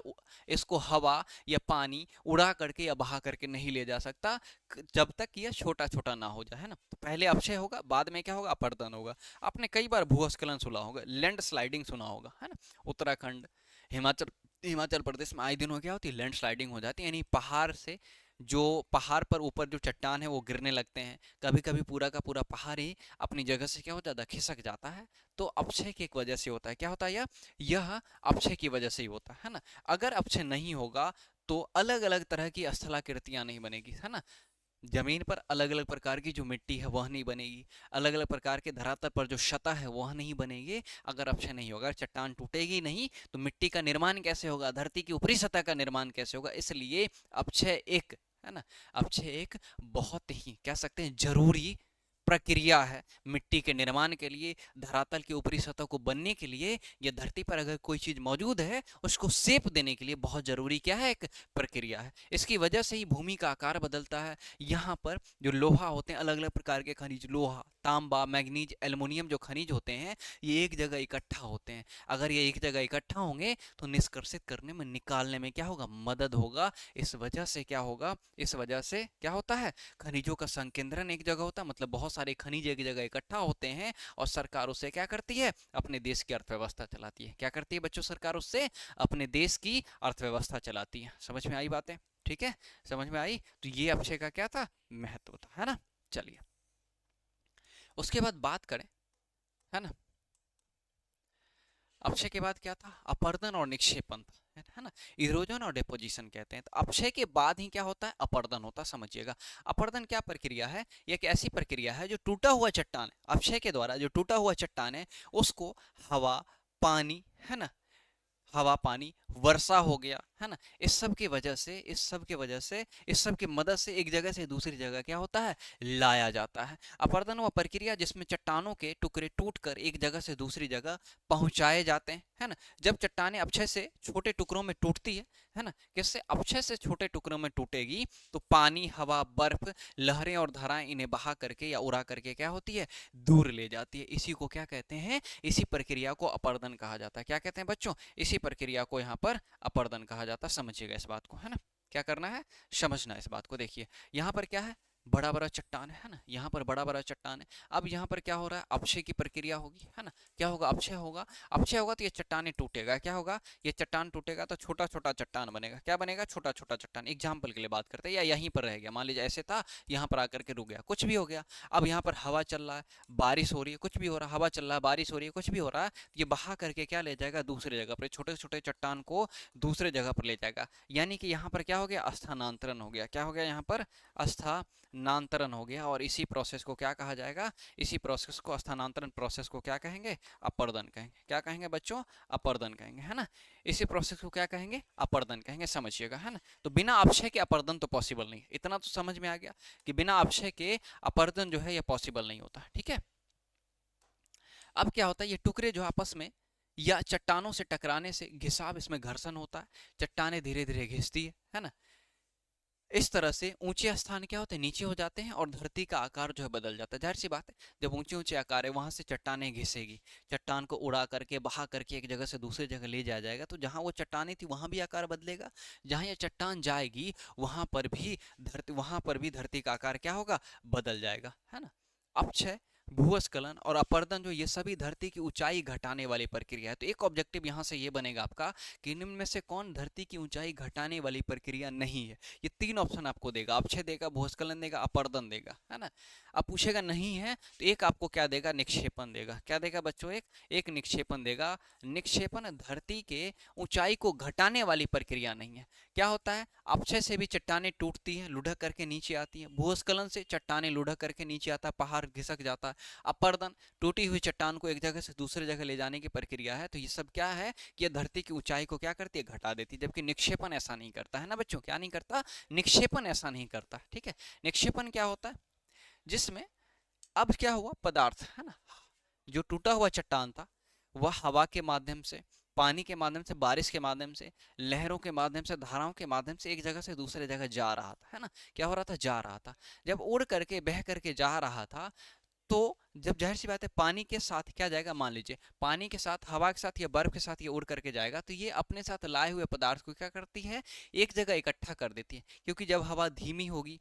इसको हवा या पानी उड़ा करके या बहा करके नहीं ले जा सकता जब तक यह छोटा छोटा ना हो जाए, है ना। तो पहले अपक्षय होगा, बाद में क्या होगा? अपर्दन होगा। आपने कई बार भूस्खलन सुना होगा, लैंड स्लाइडिंग सुना होगा, है ना। उत्तराखंड, हिमाचल हिमाचल प्रदेश में आए दिनों क्या होती है? लैंड स्लाइडिंग हो जाती है, यानी पहाड़ से जो पहाड़ पर ऊपर जो चट्टान है वो गिरने लगते हैं। कभी कभी पूरा का पूरा पहाड़ ही अपनी जगह से क्या हो जाता है? खिसक जाता है। तो अपक्षय की एक वजह से होता है। क्या होता है? यह अपक्षय की वजह से ही होता है ना। अगर अपक्षय नहीं होगा तो अलग अलग तरह की स्थलाकृतियां नहीं बनेगी, है ना। जमीन पर अलग अलग प्रकार की जो मिट्टी है वह नहीं बनेगी, अलग अलग प्रकार के धरातल पर जो सतह है वह नहीं बनेगी अगर अपक्षय नहीं होगा। चट्टान टूटेगी नहीं तो मिट्टी का निर्माण कैसे होगा? धरती की ऊपरी सतह का निर्माण कैसे होगा? इसलिए अपक्षय एक, है ना, अपक्षय एक बहुत ही कह सकते हैं जरूरी प्रक्रिया है मिट्टी के निर्माण के लिए, धरातल की ऊपरी सतह को बनने के लिए। या धरती पर अगर कोई चीज मौजूद है उसको शेप देने के लिए बहुत जरूरी क्या है? एक प्रक्रिया है। इसकी वजह से ही भूमि का आकार बदलता है। यहाँ पर जो लोहा होते हैं, अलग अलग प्रकार के खनिज, लोहा, तांबा, मैग्नीज, एल्युमिनियम, जो खनिज होते हैं ये एक जगह इकट्ठा होते हैं। अगर ये एक जगह इकट्ठा होंगे तो निष्कर्षित करने में, निकालने में क्या होगा? मदद होगा। इस वजह से क्या होगा? इस वजह से क्या होता है? खनिजों का संकेंद्रण एक जगह होता है, मतलब बहुत सारे खनिज एक जगह इकट्ठा होते हैं और सरकार उससे क्या करती है? अपने देश की अर्थव्यवस्था चलाती है। क्या करती है बच्चों? सरकार उससे अपने देश की अर्थव्यवस्था चलाती है। समझ में आई बातें? ठीक है, समझ में आई। तो ये अपक्षय का क्या था? महत्व था, है ना। चलिए उसके बाद बात करें, है ना, अपक्षय के बाद क्या था? अपर्दन और निक्षेपण था, है ना। इरोजन और डिपोजिशन कहते हैं। तो अपक्षय के बाद ही क्या होता है? अपर्दन होता है। समझिएगा, अपर्दन क्या प्रक्रिया है? यह एक ऐसी प्रक्रिया है जो टूटा हुआ चट्टान, अपक्षय के द्वारा जो टूटा हुआ चट्टान है उसको हवा, पानी, है ना, हवा पानी, वर्षा हो गया, है ना, इस सब की वजह से, इस सब की वजह से, इस सब की मदद से एक जगह से दूसरी जगह क्या होता है? लाया जाता है। अपर्दन वह प्रक्रिया जिसमें चट्टानों के टुकड़े टूटकर एक जगह से दूसरी जगह पहुंचाए जाते हैं, है ना। जब चट्टानें अपक्षय से छोटे टुकड़ों में टूटती है ना, किससे? अपक्षय से छोटे टुकड़ों में टूटेगी तो पानी, हवा, बर्फ, लहरें और धाराएं इन्हें बहा करके या उड़ा करके क्या होती है? दूर ले जाती है। इसी को क्या कहते हैं? इसी प्रक्रिया को अपर्दन कहा जाता है। क्या कहते हैं बच्चों? इसी प्रक्रिया को यहाँ पर अपर्दन कहा जाता है। समझिएगा इस बात को, है ना। क्या करना है? समझना इस बात को। देखिए यहाँ पर क्या है? बड़ा बड़ा चट्टान है ना, यहाँ पर बड़ा बड़ा चट्टान है। अब यहाँ पर क्या हो रहा है? अपक्षय की प्रक्रिया होगी, है ना। क्या होगा? अपक्षय होगा। अपक्षय होगा तो ये चट्टाने टूटेगा। क्या होगा? ये चट्टान टूटेगा तो छोटा छोटा चट्टान बनेगा। क्या बनेगा? छोटा छोटा चट्टान। एग्जाम्पल के लिए बात करते हैं, या यहीं पर रह गया, मान लीजिए ऐसे था, यहाँ पर आकर के रुक गया, कुछ भी हो गया। अब यहाँ पर हवा चल रहा है, बारिश हो रही है, कुछ भी हो रहा है, हवा चल रहा है, बारिश हो रही है, कुछ भी हो रहा है, ये बहा करके क्या ले जाएगा? दूसरी जगह पर, छोटे छोटे चट्टान को दूसरे जगह पर ले जाएगा। यानी कि यहाँ पर क्या हो गया? स्थानांतरण हो गया। क्या हो गया? यहाँ पर स्थानांतरण हो गया। और इसी प्रोसेस को क्या कहा जाएगा? इसी प्रोसेस को, स्थानांतरण प्रोसेस को क्या कहेंगे? अपर्दन कहेंगे। क्या कहेंगे बच्चों? अपर्दन कहेंगे, है ना। इसी प्रोसेस को क्या कहेंगे? अपर्दन कहेंगे। समझिएगा, है ना। तो बिना अपक्षय के अपर्दन तो पॉसिबल नहीं। इतना तो समझ में आ गया कि बिना अपक्षय के अपर्दन जो है ये पॉसिबल नहीं होता। ठीक है, अब क्या होता है? ये टुकड़े जो आपस में या चट्टानों से टकराने से घिसाव, इसमें घर्षण होता है, चट्टाने धीरे धीरे घिसती है ना। इस तरह से ऊंचे स्थान क्या होते हैं, नीचे हो जाते हैं और धरती का आकार जो है बदल जाता है। जाहिर सी बात है, जब ऊंचे ऊंचे आकार है वहां से चट्टानें घिसेगी, चट्टान को उड़ा करके बहा करके एक जगह से दूसरी जगह ले जाया जाएगा, तो जहां वो चट्टानें थी वहां भी आकार बदलेगा, जहां ये चट्टान जाएगी वहां पर भी धरती का आकार क्या होगा, बदल जाएगा, है ना। अपक्षय, भूस्खलन और अपरदन जो ये सभी धरती की ऊंचाई घटाने वाली प्रक्रिया है। तो एक ऑब्जेक्टिव यहां से ये बनेगा आपका कि निम्न में से कौन धरती की ऊंचाई घटाने वाली प्रक्रिया नहीं है। ये तीन ऑप्शन आपको देगा, अपक्षय देगा, भूस्खलन देगा, अपरदन देगा, है ना। अब पूछेगा नहीं है तो एक आपको क्या देगा, निक्षेपण देगा। क्या देगा बच्चों, एक निक्षेपण देगा। निक्षेपण धरती के ऊंचाई को घटाने वाली प्रक्रिया नहीं है। क्या होता है, अपक्षय से भी चट्टानें टूटती हैं, लुढ़क करके नीचे आती हैं, भूस्खलन से चट्टानें लुढ़क करके नीचे आता है, पहाड़ घिसक जाता है। अपरदन, टूटी हुई चट्टान को एक जगह से दूसरी जगह ले जाने की प्रक्रिया है। तो ये सब क्या है कि ये धरती की ऊंचाई को क्या करती है, घटा देती है। जबकि निक्षेपण ऐसा नहीं करता, है ना बच्चों, क्या नहीं करता, निक्षेपण ऐसा नहीं करता। ठीक है, निक्षेपण क्या होता है, जिसमें अब क्या हुआ, पदार्थ है ना, जो टूटा हुआ चट्टान था वह हवा के माध्यम से, पानी के माध्यम से, बारिश के माध्यम से, लहरों के माध्यम से, धाराओं के माध्यम से एक जगह से दूसरे जगह जा रहा था, है ना। क्या हो रहा था, जा रहा था। जब उड़ करके बह करके जा रहा था, तो जब जाहिर सी बात है पानी के साथ क्या जाएगा, मान लीजिए पानी के साथ, हवा के साथ या बर्फ के साथ ये उड़ करके जाएगा, तो ये अपने साथ लाए हुए पदार्थ को क्या करती है, एक जगह इकट्ठा कर देती है। क्योंकि जब हवा धीमी होगी,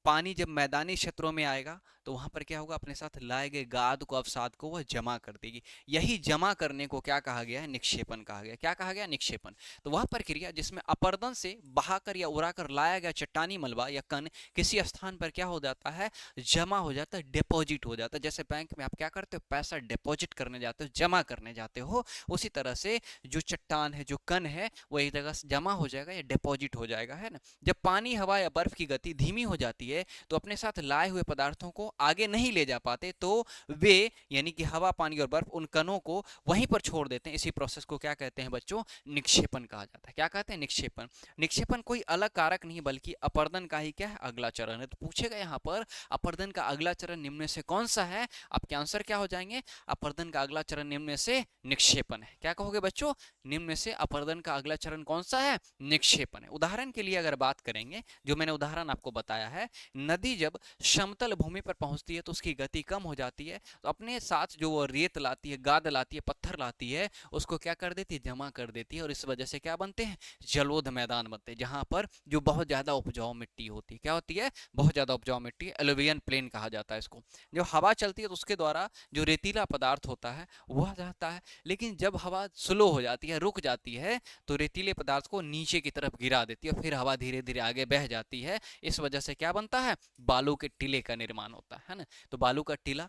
पानी जब मैदानी क्षेत्रों में आएगा, तो वहां पर क्या होगा, अपने साथ लाए गए गाद को, अवसाद को वह जमा कर देगी। यही जमा करने को क्या कहा गया है, निक्षेपण कहा गया। क्या कहा गया, निक्षेपण। तो वह प्रक्रिया जिसमें अपरदन से बहाकर या उड़ाकर लाया गया चट्टानी मलबा या कण किसी स्थान पर क्या हो जाता है, जमा हो जाता है, डिपॉजिट हो जाता है। जैसे बैंक में आप क्या करते हो, पैसा डिपॉजिट करने जाते हो, जमा करने जाते हो, उसी तरह से जो चट्टान है, जो कण है, वो एक जगह से जमा हो जाएगा या डिपॉजिट हो जाएगा, है ना। जब पानी, हवा या बर्फ की गति धीमी हो जाती है तो अपने साथ लाए हुए पदार्थों को आगे नहीं ले जा पाते, तो वे यानी कि हवा, पानी और बर्फ उन कणों को वहीं पर छोड़ देते हैं। इसी प्रोसेस को क्या कहते हैं बच्चों, निक्षेपण कहा जाता है। क्या कहते हैं, निक्षेपण। निक्षेपण कोई अलग कारक नहीं बल्कि अपरदन का ही क्या है, अगला चरण है। तो पूछेगा यहाँ पर अपरदन का अगला चरण निम्न में से कौन सा है, आपके आंसर क्या हो जाएंगे, अपरदन का अगला चरण निम्न में से निक्षेपण है। क्या कहोगे बच्चों, निम्न में से अपरदन का अगला चरण कौन सा है, निक्षेपण है। उदाहरण के लिए अगर बात करेंगे, जो मैंने उदाहरण आपको बताया है, नदी जब समतल भूमि पर पहुंचती है तो उसकी गति कम हो जाती है, तो अपने साथ जो वो रेत लाती है, गाद लाती है, पत्थर लाती है, उसको क्या कर देती है, जमा कर देती है। और इस वजह से क्या बनते हैं, जलोढ़ मैदान बनते हैं, जहां पर जो बहुत ज्यादा उपजाऊ मिट्टी होती है। क्या होती है, बहुत ज्यादा उपजाऊ मिट्टी, एलुवियन प्लेन कहा जाता है इसको। जब हवा चलती है तो उसके द्वारा जो रेतीला पदार्थ होता है वह जाता है, लेकिन जब हवा स्लो हो जाती है, रुक जाती है, तो रेतीले पदार्थ को नीचे की तरफ गिरा देती है, फिर हवा धीरे धीरे आगे बह जाती है। इस वजह से क्या बनता है, बालू के टीले का निर्माण होता है ना। तो बालू का टीला,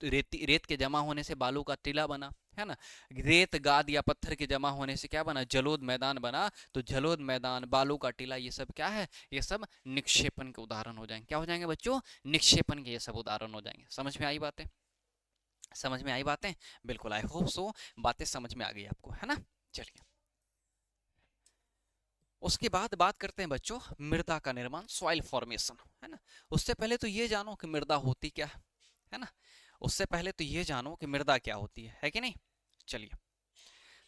रेत के जमा होने से बालू का टीला बना, है ना। रेत, गाद या पत्थर के जमा होने से क्या बना, जलोढ़ मैदान बना। तो जलोढ़ मैदान, बालू का टीला, ये सब क्या है, ये सब निक्षेपण के उदाहरण हो जाएंगे। क्या हो जाएंगे बच्चों, निक्षेपण के ये सब उदाहरण हो जाएंगे। समझ में आई बातें, समझ में आई बातें, बिल्कुल, आई होप सो बातें समझ में आ गई आपको, है ना। चलिए, उसके बाद बात करते हैं बच्चों मृदा का निर्माण, सॉइल फॉर्मेशन, है ना। उससे पहले तो ये जानो कि मृदा होती क्या है ना। उससे पहले तो ये जानो कि मृदा क्या होती है कि नहीं। चलिए,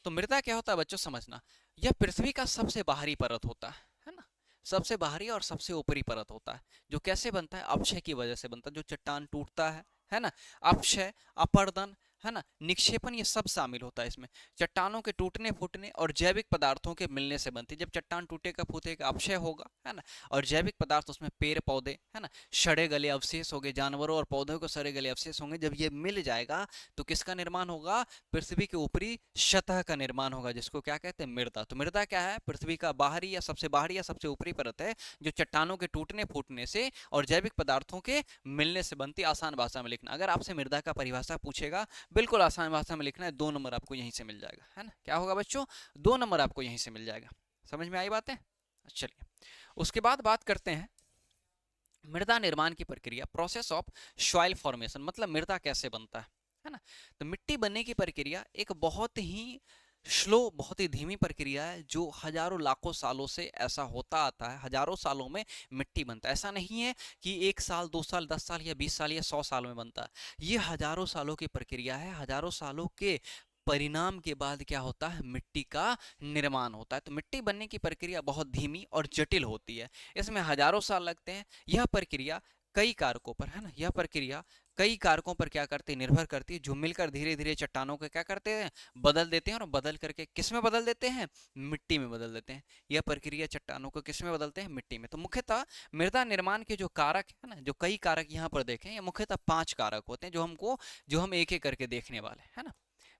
तो मृदा क्या होता है बच्चों, समझना। यह पृथ्वी का सबसे बाहरी परत होता है ना। सबसे बाहरी और सबसे ऊपरी परत होता है, जो कैसे बनता है, अपक्षय की वजह से बनता है। जो चट्टान टूटता है ना, अपक्षय, अपरदन, है ना, निक्षेपण, ये सब शामिल होता है इसमें। चट्टानों के टूटने फूटने और जैविक पदार्थों के मिलने से बनती है। जब चट्टान टूटेगा फूटेगा, अपक्षय होगा, है ना, और जैविक पदार्थ उसमें पेड़ पौधे, है ना, सड़े गले अवशेष हो गए, जानवरों और पौधों को सड़े गले अवशेष होंगे। जब ये मिल जाएगा तो किसका निर्माण होगा, पृथ्वी के ऊपरी सतह का निर्माण होगा, जिसको क्या कहते हैं, मृदा। तो मृदा क्या है, पृथ्वी का बाहरी या सबसे ऊपरी परत है, जो चट्टानों के टूटने फूटने से और जैविक पदार्थों के मिलने से बनती। आसान भाषा में लिखना, अगर आपसे मृदा का परिभाषा पूछेगा, बिल्कुल आसान भाषा में लिखना है, 2 नंबर आपको यहीं से मिल जाएगा, है ना। क्या होगा बच्चों, 2 नंबर आपको यहीं से मिल जाएगा। समझ में आई बातें। चलिए, उसके बाद बात करते हैं मृदा निर्माण की प्रक्रिया, प्रोसेस ऑफ सॉइल फॉर्मेशन, मतलब मृदा कैसे बनता है ना। तो मिट्टी बनने की प्रक्रिया एक बहुत ही स्लो, बहुत ही धीमी प्रक्रिया है, जो हजारों लाखों सालों से ऐसा होता आता है। हजारों सालों में मिट्टी बनता है। ऐसा नहीं है कि 1 साल, 2 साल, 10 साल या 20 साल या 100 साल में बनता है। ये हजारों सालों की प्रक्रिया है। हजारों सालों के परिणाम के बाद क्या होता है, मिट्टी का निर्माण होता है। तो मिट्टी बनने की प्रक्रिया बहुत धीमी और जटिल होती है, इसमें हजारों साल लगते हैं। यह प्रक्रिया कई कारकों पर, है ना, यह प्रक्रिया कई कारकों पर क्या करती है, निर्भर करती है, जो मिलकर धीरे धीरे चट्टानों को क्या करते हैं, बदल देते हैं, और बदल करके किस में बदल देते हैं, मिट्टी में बदल देते हैं। यह प्रक्रिया चट्टानों को किस में बदलते हैं, मिट्टी में। तो मुख्यतः मृदा निर्माण के जो कारक है ना, जो कई कारक यहाँ पर देखें, ये मुख्यतः 5 कारक होते हैं, जो हम एक एक करके देखने वाले हैं, है ना।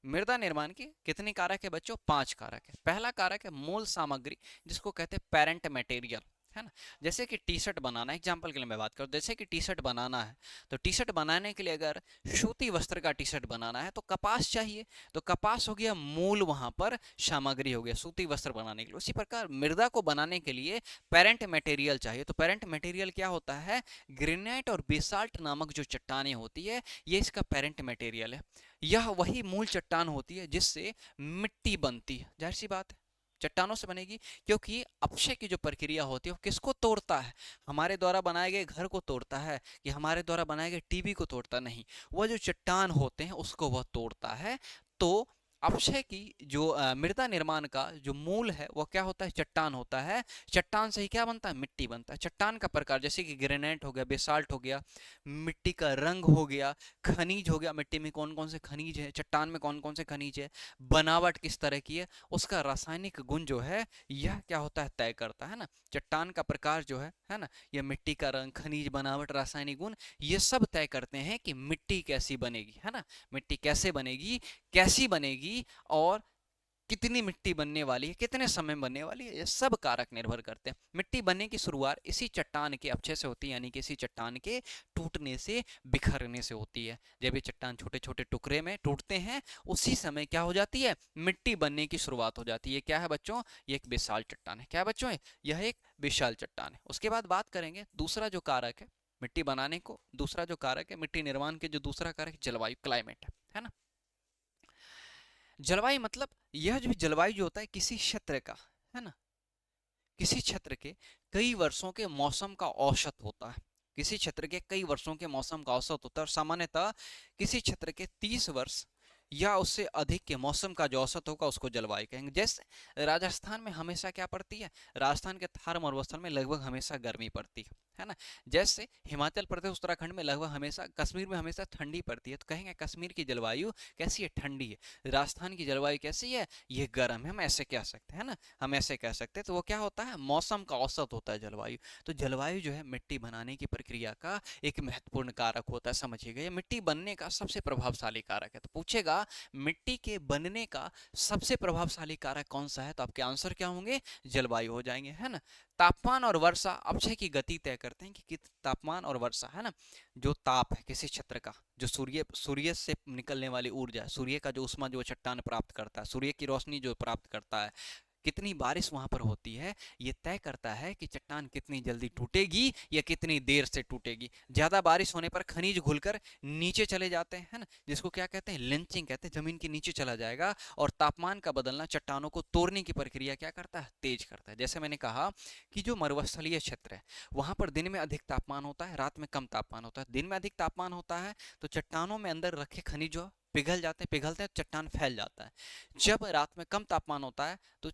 मृदा निर्माण के कितने कारक है बच्चों, 5 कारक है। पहला कारक है मूल सामग्री, जिसको कहते हैं पेरेंट मटेरियल, है ना। जैसे कि टी शर्ट बनाना, एग्जाम्पल के लिए मैं बात करूं, जैसे कि टी शर्ट बनाना है, तो टी शर्ट बनाने के लिए अगर सूती वस्त्र का टी शर्ट बनाना है तो कपास चाहिए। तो कपास हो गया मूल, वहां पर सामग्री हो गया सूती वस्त्र बनाने के लिए। उसी प्रकार मृदा को बनाने के लिए पेरेंट मटेरियल चाहिए। तो पेरेंट मटेरियल क्या होता है, ग्रेनाइट और बेसाल्ट नामक जो चट्टानें होती है, ये इसका पेरेंट मटेरियल है। यह वही मूल चट्टान होती है जिससे मिट्टी बनती है। जाहिर सी बात है, चट्टानों से बनेगी, क्योंकि अपक्षय की जो प्रक्रिया होती है वो किसको तोड़ता है, हमारे द्वारा बनाए गए घर को तोड़ता है, कि हमारे द्वारा बनाए गए टीवी को तोड़ता नहीं, वह जो चट्टान होते हैं उसको वह तोड़ता है। तो अपक्षय की जो मृदा निर्माण का जो मूल है वो क्या होता है, चट्टान होता है। चट्टान से ही क्या बनता है, मिट्टी बनता है। चट्टान का प्रकार जैसे कि ग्रेनाइट हो गया, बेसाल्ट हो गया, मिट्टी का रंग हो गया, खनिज हो गया, मिट्टी में कौन कौन से खनिज है, चट्टान में कौन कौन से खनिज है, बनावट किस तरह की है, उसका रासायनिक गुण जो है यह क्या होता है, तय करता है ना। चट्टान का प्रकार जो है ना, यह मिट्टी का रंग, खनिज, बनावट, रासायनिक गुण, ये सब तय करते हैं कि मिट्टी कैसी बनेगी, है ना। मिट्टी कैसे बनेगी, कैसी बनेगी, और कितनी मिट्टी बनने वाली है, कितने समय में बनने वाली है, ये सब कारक निर्भर करते हैं। मिट्टी बनने की शुरुआत इसी चट्टान के अपक्षय से होती है, यानी कि इसी चट्टान के टूटने से, बिखरने से होती है। जब ये चट्टान छोटे छोटे टुकड़े में टूटते हैं, उसी समय क्या हो जाती है, मिट्टी बनने की शुरुआत हो जाती है। क्या है बच्चों, ये एक विशाल चट्टान है। क्या है बच्चों, यह एक विशाल चट्टान है। उसके बाद बात करेंगे दूसरा जो कारक है मिट्टी बनाने को, दूसरा जो कारक है मिट्टी निर्माण के, जो दूसरा कारक जलवायु, क्लाइमेट है ना। जलवायु मतलब यह जो जलवायु जो होता है किसी क्षेत्र का, है ना, किसी क्षेत्र के कई वर्षों के मौसम का औसत होता है। किसी क्षेत्र के कई वर्षों के मौसम का औसत होता है, और सामान्यतः किसी क्षेत्र के 30 वर्ष या उससे अधिक के मौसम का जो औसत होगा उसको जलवायु कहेंगे। जैसे राजस्थान में हमेशा क्या पड़ती है, राजस्थान के थार मरुस्थल में लगभग हमेशा गर्मी पड़ती है ना। जैसे हिमाचल प्रदेश, उत्तराखंड में लगभग हमेशा, कश्मीर में हमेशा ठंडी पड़ती है। तो कहेंगे कश्मीर की जलवायु कैसी है, ठंडी है। राजस्थान की जलवायु कैसी है, ये गर्म है। हम ऐसे कह सकते हैं ना, हम ऐसे कह सकते हैं। तो वो क्या होता है, मौसम का औसत होता है जलवायु। तो जलवायु जो है मिट्टी बनाने की प्रक्रिया का एक महत्वपूर्ण कारक होता है, समझिएगा। ये मिट्टी बनने का सबसे प्रभावशाली कारक है। तो पूछेगा मिट्टी के बनने का सबसे प्रभावशाली कारक कौन सा है, तो आपके आंसर क्या होंगे, जलवायु हो जाएंगे, है ना। तापमान और वर्षा अपक्षय की गति तय करते हैं कि कितना तापमान और वर्षा, है ना। जो ताप है किसी क्षेत्र का, जो सूर्य से निकलने वाली ऊर्जा, सूर्य का जो उष्मा जो चट्टान प्राप्त करता है, सूर्य की रोशनी जो प्राप्त करता है, कितनी बारिश वहां पर होती है, ये तय करता है कि चट्टान कितनी जल्दी टूटेगी या कितनी देर से टूटेगी। ज्यादा बारिश होने पर खनिज घुलकर नीचे चले जाते हैं, है ना, जिसको क्या कहते हैं, लिंचिंग कहते हैं, जमीन के नीचे चला जाएगा। और तापमान का बदलना चट्टानों को तोड़ने की प्रक्रिया क्या करता है, तेज करता है। जैसे मैंने कहा कि जो मरुस्थलीय क्षेत्र है वहां पर दिन में अधिक तापमान होता है, रात में कम तापमान होता है। दिन में अधिक तापमान होता है तो चट्टानों में अंदर रखे खनिज पिघल जाते हैं, पिघलते हैं, चट्टान फैल जाता है। जब रात में कम तापमान होता है तो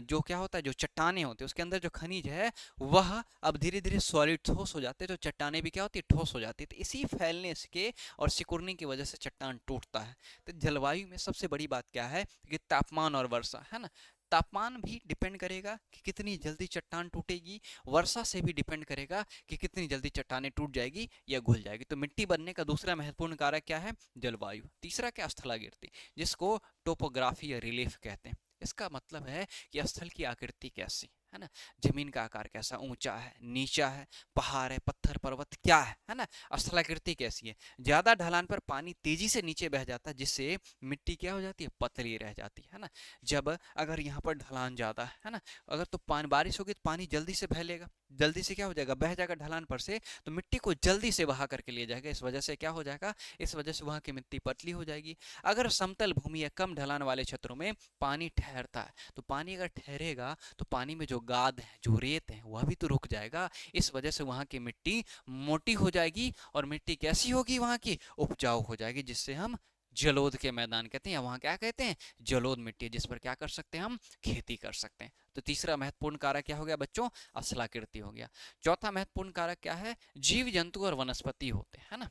जो क्या होता है, जो चट्टाने होते हैं उसके अंदर जो खनिज है वह अब धीरे धीरे सॉलिड ठोस हो जाते हैं, तो चट्टाने भी क्या होती है, ठोस हो जाती है। तो इसी फैलने के और सिकुड़ने की वजह से चट्टान टूटता है। तो जलवायु में सबसे बड़ी बात क्या है कि तापमान और वर्षा, है ना। तापमान भी डिपेंड करेगा कि कितनी जल्दी चट्टान टूटेगी, वर्षा से भी डिपेंड करेगा कि कितनी जल्दी चट्टानें टूट जाएगी या घुल जाएगी। तो मिट्टी बनने का दूसरा महत्वपूर्ण कारक क्या है, जलवायु। तीसरा क्या, स्थलाकृति, जिसको टोपोग्राफी या रिलीफ कहते हैं। इसका मतलब है कि स्थल की आकृति कैसी है ना, जमीन का आकार कैसा, ऊंचा है, नीचा है, पहाड़ है, पत्थर, पर्वत क्या है ना। स्थलाकृति कैसी है, ज्यादा ढलान पर पानी तेजी से नीचे बह जाता है, जिससे मिट्टी क्या हो जाती है, पतली रह जाती है ना। जब अगर यहाँ पर ढलान ज्यादा है ना, अगर तो पानी बारिश होगी तो पानी जल्दी से बह लेगा, जल्दी से क्या हो जाएगा, बह जाएगा ढलान पर से, तो मिट्टी को जल्दी से बहा करके ले जाएगा। इस वजह से क्या हो जाएगा, इस वजह से वहां की मिट्टी पतली हो जाएगी। अगर समतल भूमि या कम ढलान वाले क्षेत्रों में पानी ठहरता है, तो पानी अगर ठहरेगा तो पानी में जो गाद है, जो रेत है, वह भी तो रुक जाएगा। इस वजह से वहां की मिट्टी मोटी हो जाएगी, और मिट्टी कैसी होगी, वहां की उपजाऊ हो जाएगी, जिससे हम जलोद के मैदान कहते हैं, वहां क्या कहते हैं, जलोद मिट्टी, जिस पर क्या कर सकते हैं हम, खेती कर सकते हैं। तो तीसरा महत्वपूर्ण कारक क्या हो गया बच्चों, अस्थलाकृति हो गया। चौथा महत्वपूर्ण कारक क्या है, जीव जंतु और वनस्पति होते हैं, है ना।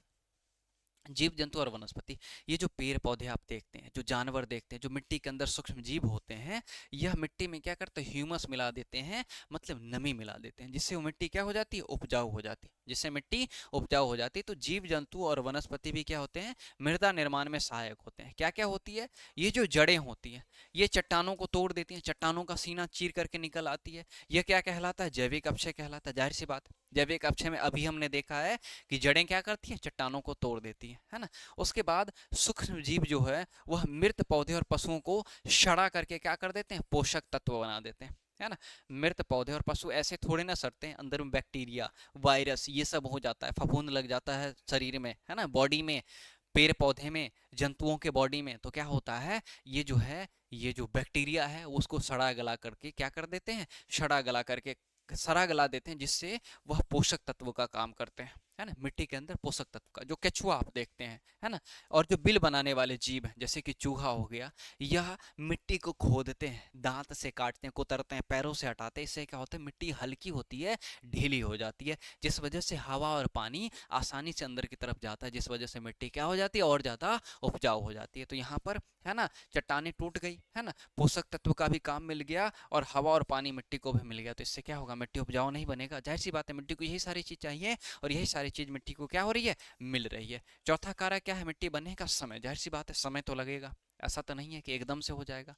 जीव जंतु और वनस्पति, ये जो पेड़ पौधे आप देखते हैं, जो जानवर देखते हैं, जो मिट्टी के अंदर सूक्ष्म जीव होते हैं, यह मिट्टी में क्या करते हैं, ह्यूमस मिला देते हैं, मतलब नमी मिला देते हैं, जिससे वो मिट्टी क्या हो जाती है, उपजाऊ हो जाती है। जिससे मिट्टी उपजाऊ हो जाती है। तो जीव जंतु और वनस्पति भी क्या होते हैं, मृदा निर्माण में सहायक होते हैं। क्या क्या होती है, ये जो जड़ें होती हैं, ये चट्टानों को तोड़ देती हैं, चट्टानों का सीना चीर करके निकल आती है। यह क्या कहलाता है, जैविक अपक्षय कहलाता है। जाहिर सी बात है, जैविक अपक्षय में अभी हमने देखा है कि जड़ें क्या करती हैं, चट्टानों को तोड़ देती हैं, है ना। उसके बाद सूक्ष्म जीव जो है वह मृत पौधे और पशुओं को सड़ा करके क्या कर देते हैं, पोषक तत्व बना देते हैं, है ना। मृत पौधे और पशु ऐसे थोड़े ना सड़ते हैं, अंदर में बैक्टीरिया, वायरस, ये सब हो जाता है, फफूंद लग जाता है शरीर में, है ना, बॉडी में, पेड़ पौधे में, जंतुओं के बॉडी में। तो क्या होता है, ये जो है, ये जो बैक्टीरिया है उसको सड़ा गला करके क्या कर देते हैं, सड़ा गला करके सड़ा गला देते हैं, जिससे वह पोषक तत्व का काम करते हैं, है ना। मिट्टी के अंदर पोषक तत्व का, जो केचुआ आप देखते हैं, है ना, और जो बिल बनाने वाले जीव हैं जैसे कि चूहा हो गया, यह मिट्टी को खोदते हैं, दांत से काटते हैं, कुतरते हैं, पैरों से हटाते हैं। इससे क्या होता है, मिट्टी हल्की होती है, ढीली हो जाती है, जिस वजह से हवा और पानी आसानी से अंदर की तरफ जाता है, जिस वजह से मिट्टी क्या हो जाती है, और ज़्यादा उपजाऊ हो जाती है। तो यहाँ पर, है ना, चट्टानें टूट गई, है ना, पोषक तत्व का भी काम मिल गया और हवा और पानी मिट्टी को भी मिल गया। तो इससे क्या होगा, मिट्टी उपजाऊ नहीं बनेगा। जाहिर सी बात है, मिट्टी को यही सारी चीज़ चाहिए और यही सारी चीज़ मिट्टी को क्या हो रही है, मिल रही है। चौथा कारक क्या है, मिट्टी बनने का समय। जाहिर सी बात है, समय तो लगेगा, ऐसा तो नहीं है कि एकदम से हो जाएगा,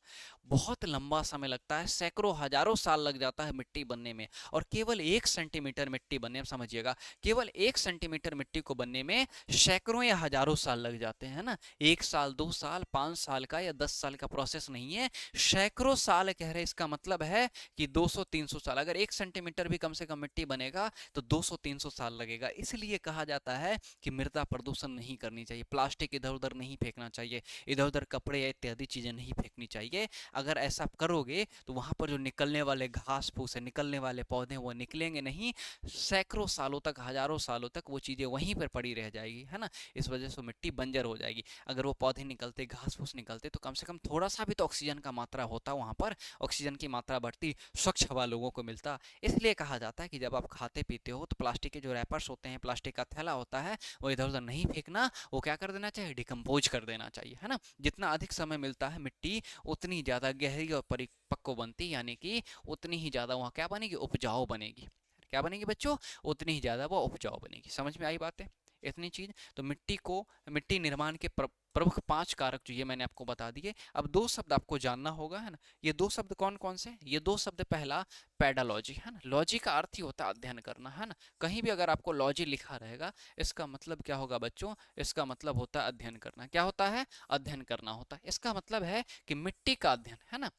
बहुत लंबा समय लगता है, सैकड़ों हजारों साल लग जाता है मिट्टी बनने में। और केवल 1 सेंटीमीटर मिट्टी बनने में, समझिएगा, केवल 1 सेंटीमीटर मिट्टी को बनने में सैकड़ों या हजारों साल लग जाते हैं ना। 1 साल, 2 साल, 5 साल का या 10 साल का प्रोसेस नहीं है, सैकड़ों साल कह रहे। इसका मतलब है कि 200-300 साल, अगर 1 सेंटीमीटर भी कम से कम मिट्टी बनेगा तो 200-300 साल लगेगा। इसलिए कहा जाता है कि मृदा प्रदूषण नहीं करनी चाहिए, प्लास्टिक इधर उधर नहीं फेंकना चाहिए, इधर उधर कपड़े या इत्यादि चीजें नहीं फेंकनी चाहिए। अगर ऐसा करोगे तो वहां पर जो निकलने वाले घास फूस है, निकलने वाले पौधे, वो निकलेंगे नहीं, सैकड़ों सालों तक, हजारों सालों तक वो चीजें वहीं पर पड़ी रह जाएगी, है ना। इस वजह से मिट्टी बंजर हो जाएगी। अगर वो पौधे निकलते, घास फूस निकलते, तो कम से कम थोड़ा सा भी तो ऑक्सीजन का मात्रा होता वहां पर, ऑक्सीजन की मात्रा बढ़ती, स्वच्छ हवा लोगों को मिलता। इसलिए कहा जाता है कि जब आप खाते पीते हो तो प्लास्टिक के जो रैपर्स होते हैं, प्लास्टिक का थैला होता है, वो इधर उधर नहीं फेंकना, वो क्या कर देना चाहिए, डिकम्पोज कर देना चाहिए, है ना। जितना अधिक समय मिलता है, मिट्टी उतनी ज़्यादा गहरी और परिपक्व बनती, यानी कि उतनी ही ज़्यादा वहाँ क्या बनेगी, उपजाऊ बनेगी। क्या बनेगी बच्चों, उतनी ही ज़्यादा वो उपजाऊ बनेगी। समझ में आई बातें, इतनी चीज। तो मिट्टी को, मिट्टी निर्माण के प्रमुख 5 कारक जो ये मैंने आपको बता दिए। अब 2 शब्द आपको जानना होगा, है ना। ये 2 शब्द कौन कौन से, ये 2 शब्द, पहला पेडालॉजी, है ना, लॉजी का अर्थ ही होता है अध्ययन करना, है ना। कहीं भी अगर आपको लॉजी लिखा रहेगा, इसका मतलब क्या होगा बच्चों, इसका मतलब होता है अध्ययन करना। क्या होता है, अध्ययन करना होता है। इसका मतलब है कि मिट्टी का अध्ययन, है ना,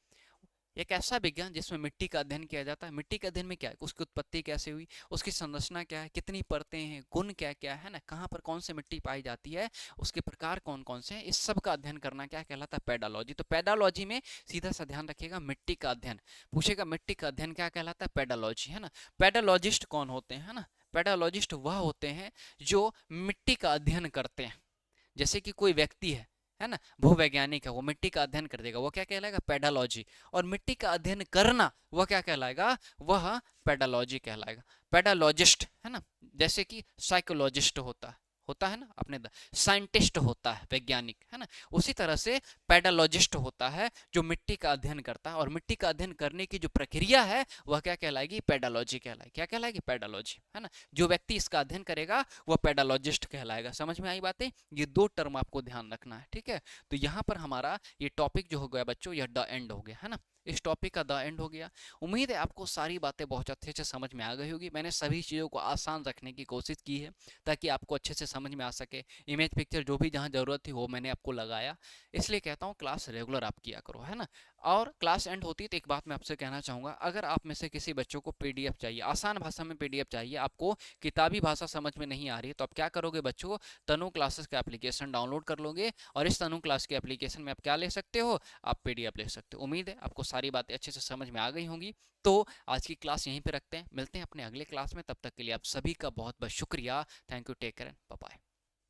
एक ऐसा विज्ञान जिसमें मिट्टी का अध्ययन किया जाता है। मिट्टी के अध्ययन में क्या है, उसकी उत्पत्ति कैसे हुई, उसकी संरचना क्या है, कितनी परतें हैं, गुण क्या क्या है ना, कहाँ पर कौन सी मिट्टी पाई जाती है, उसके प्रकार कौन कौन से हैं, इस सब का अध्ययन करना क्या कहलाता है, पेडालॉजी। तो पेडालॉजी में सीधा सा ध्यान रखिएगा, मिट्टी का अध्ययन पूछेगा, मिट्टी का अध्ययन क्या कहलाता है, पेडालॉजी, है ना। पेडालॉजिस्ट कौन होते हैं, है ना, पेडालॉजिस्ट वह होते हैं जो मिट्टी का अध्ययन करते हैं। जैसे कि कोई व्यक्ति है ना, भूवैज्ञानिक है, वो मिट्टी का अध्ययन कर देगा, वो क्या कहलाएगा, पेडालॉजी। और मिट्टी का अध्ययन करना, वह क्या कहलाएगा, वह पेडालॉजी कहलाएगा। पेडालॉजिस्ट, है ना, जैसे कि साइकोलॉजिस्ट होता है ना, अपने साइंटिस्ट होता है, वैज्ञानिक, है ना। उसी तरह से पेडालॉजिस्ट होता है जो मिट्टी का अध्ययन करता है, और मिट्टी का अध्ययन करने की जो प्रक्रिया है वह क्या कहलाएगी, पेडालॉजी कहलाएगी। क्या कहलाएगी, पेडालॉजी, है ना। जो व्यक्ति इसका अध्ययन करेगा वह पेडालॉजिस्ट कहलाएगा। समझ में आई बातें, ये 2 टर्म आपको ध्यान रखना है, ठीक है। तो यहाँ पर हमारा ये टॉपिक जो हो गया बच्चों, यह द एंड हो गया, है ना, इस टॉपिक का द एंड हो गया। उम्मीद है आपको सारी बातें बहुत अच्छे से समझ में आ गई होगी। मैंने सभी चीज़ों को आसान रखने की कोशिश की है ताकि आपको अच्छे से समझ में आ सके। इमेज पिक्चर जो भी जहाँ ज़रूरत थी वो मैंने आपको लगाया। इसलिए कहता हूँ क्लास रेगुलर आप किया करो, है ना। और क्लास एंड होती है तो एक बात मैं आपसे कहना चाहूँगा, अगर आप में से किसी बच्चों को पीडीएफ चाहिए, आसान भाषा में पीडीएफ चाहिए, आपको किताबी भाषा समझ में नहीं आ रही है, तो आप क्या करोगे बच्चों, तनु क्लासेस का एप्लीकेशन डाउनलोड कर लोगे, और इस तनु क्लास के एप्लीकेशन में आप क्या ले सकते हो, आप पीडीएफ ले सकते हो। उम्मीद है आपको सारी बातें अच्छे से समझ में आ गई होंगी। तो आज की क्लास यहीं पे रखते हैं, मिलते हैं अपने अगले क्लास में। तब तक के लिए आप सभी का बहुत बहुत शुक्रिया। Thank you, take care, bye bye.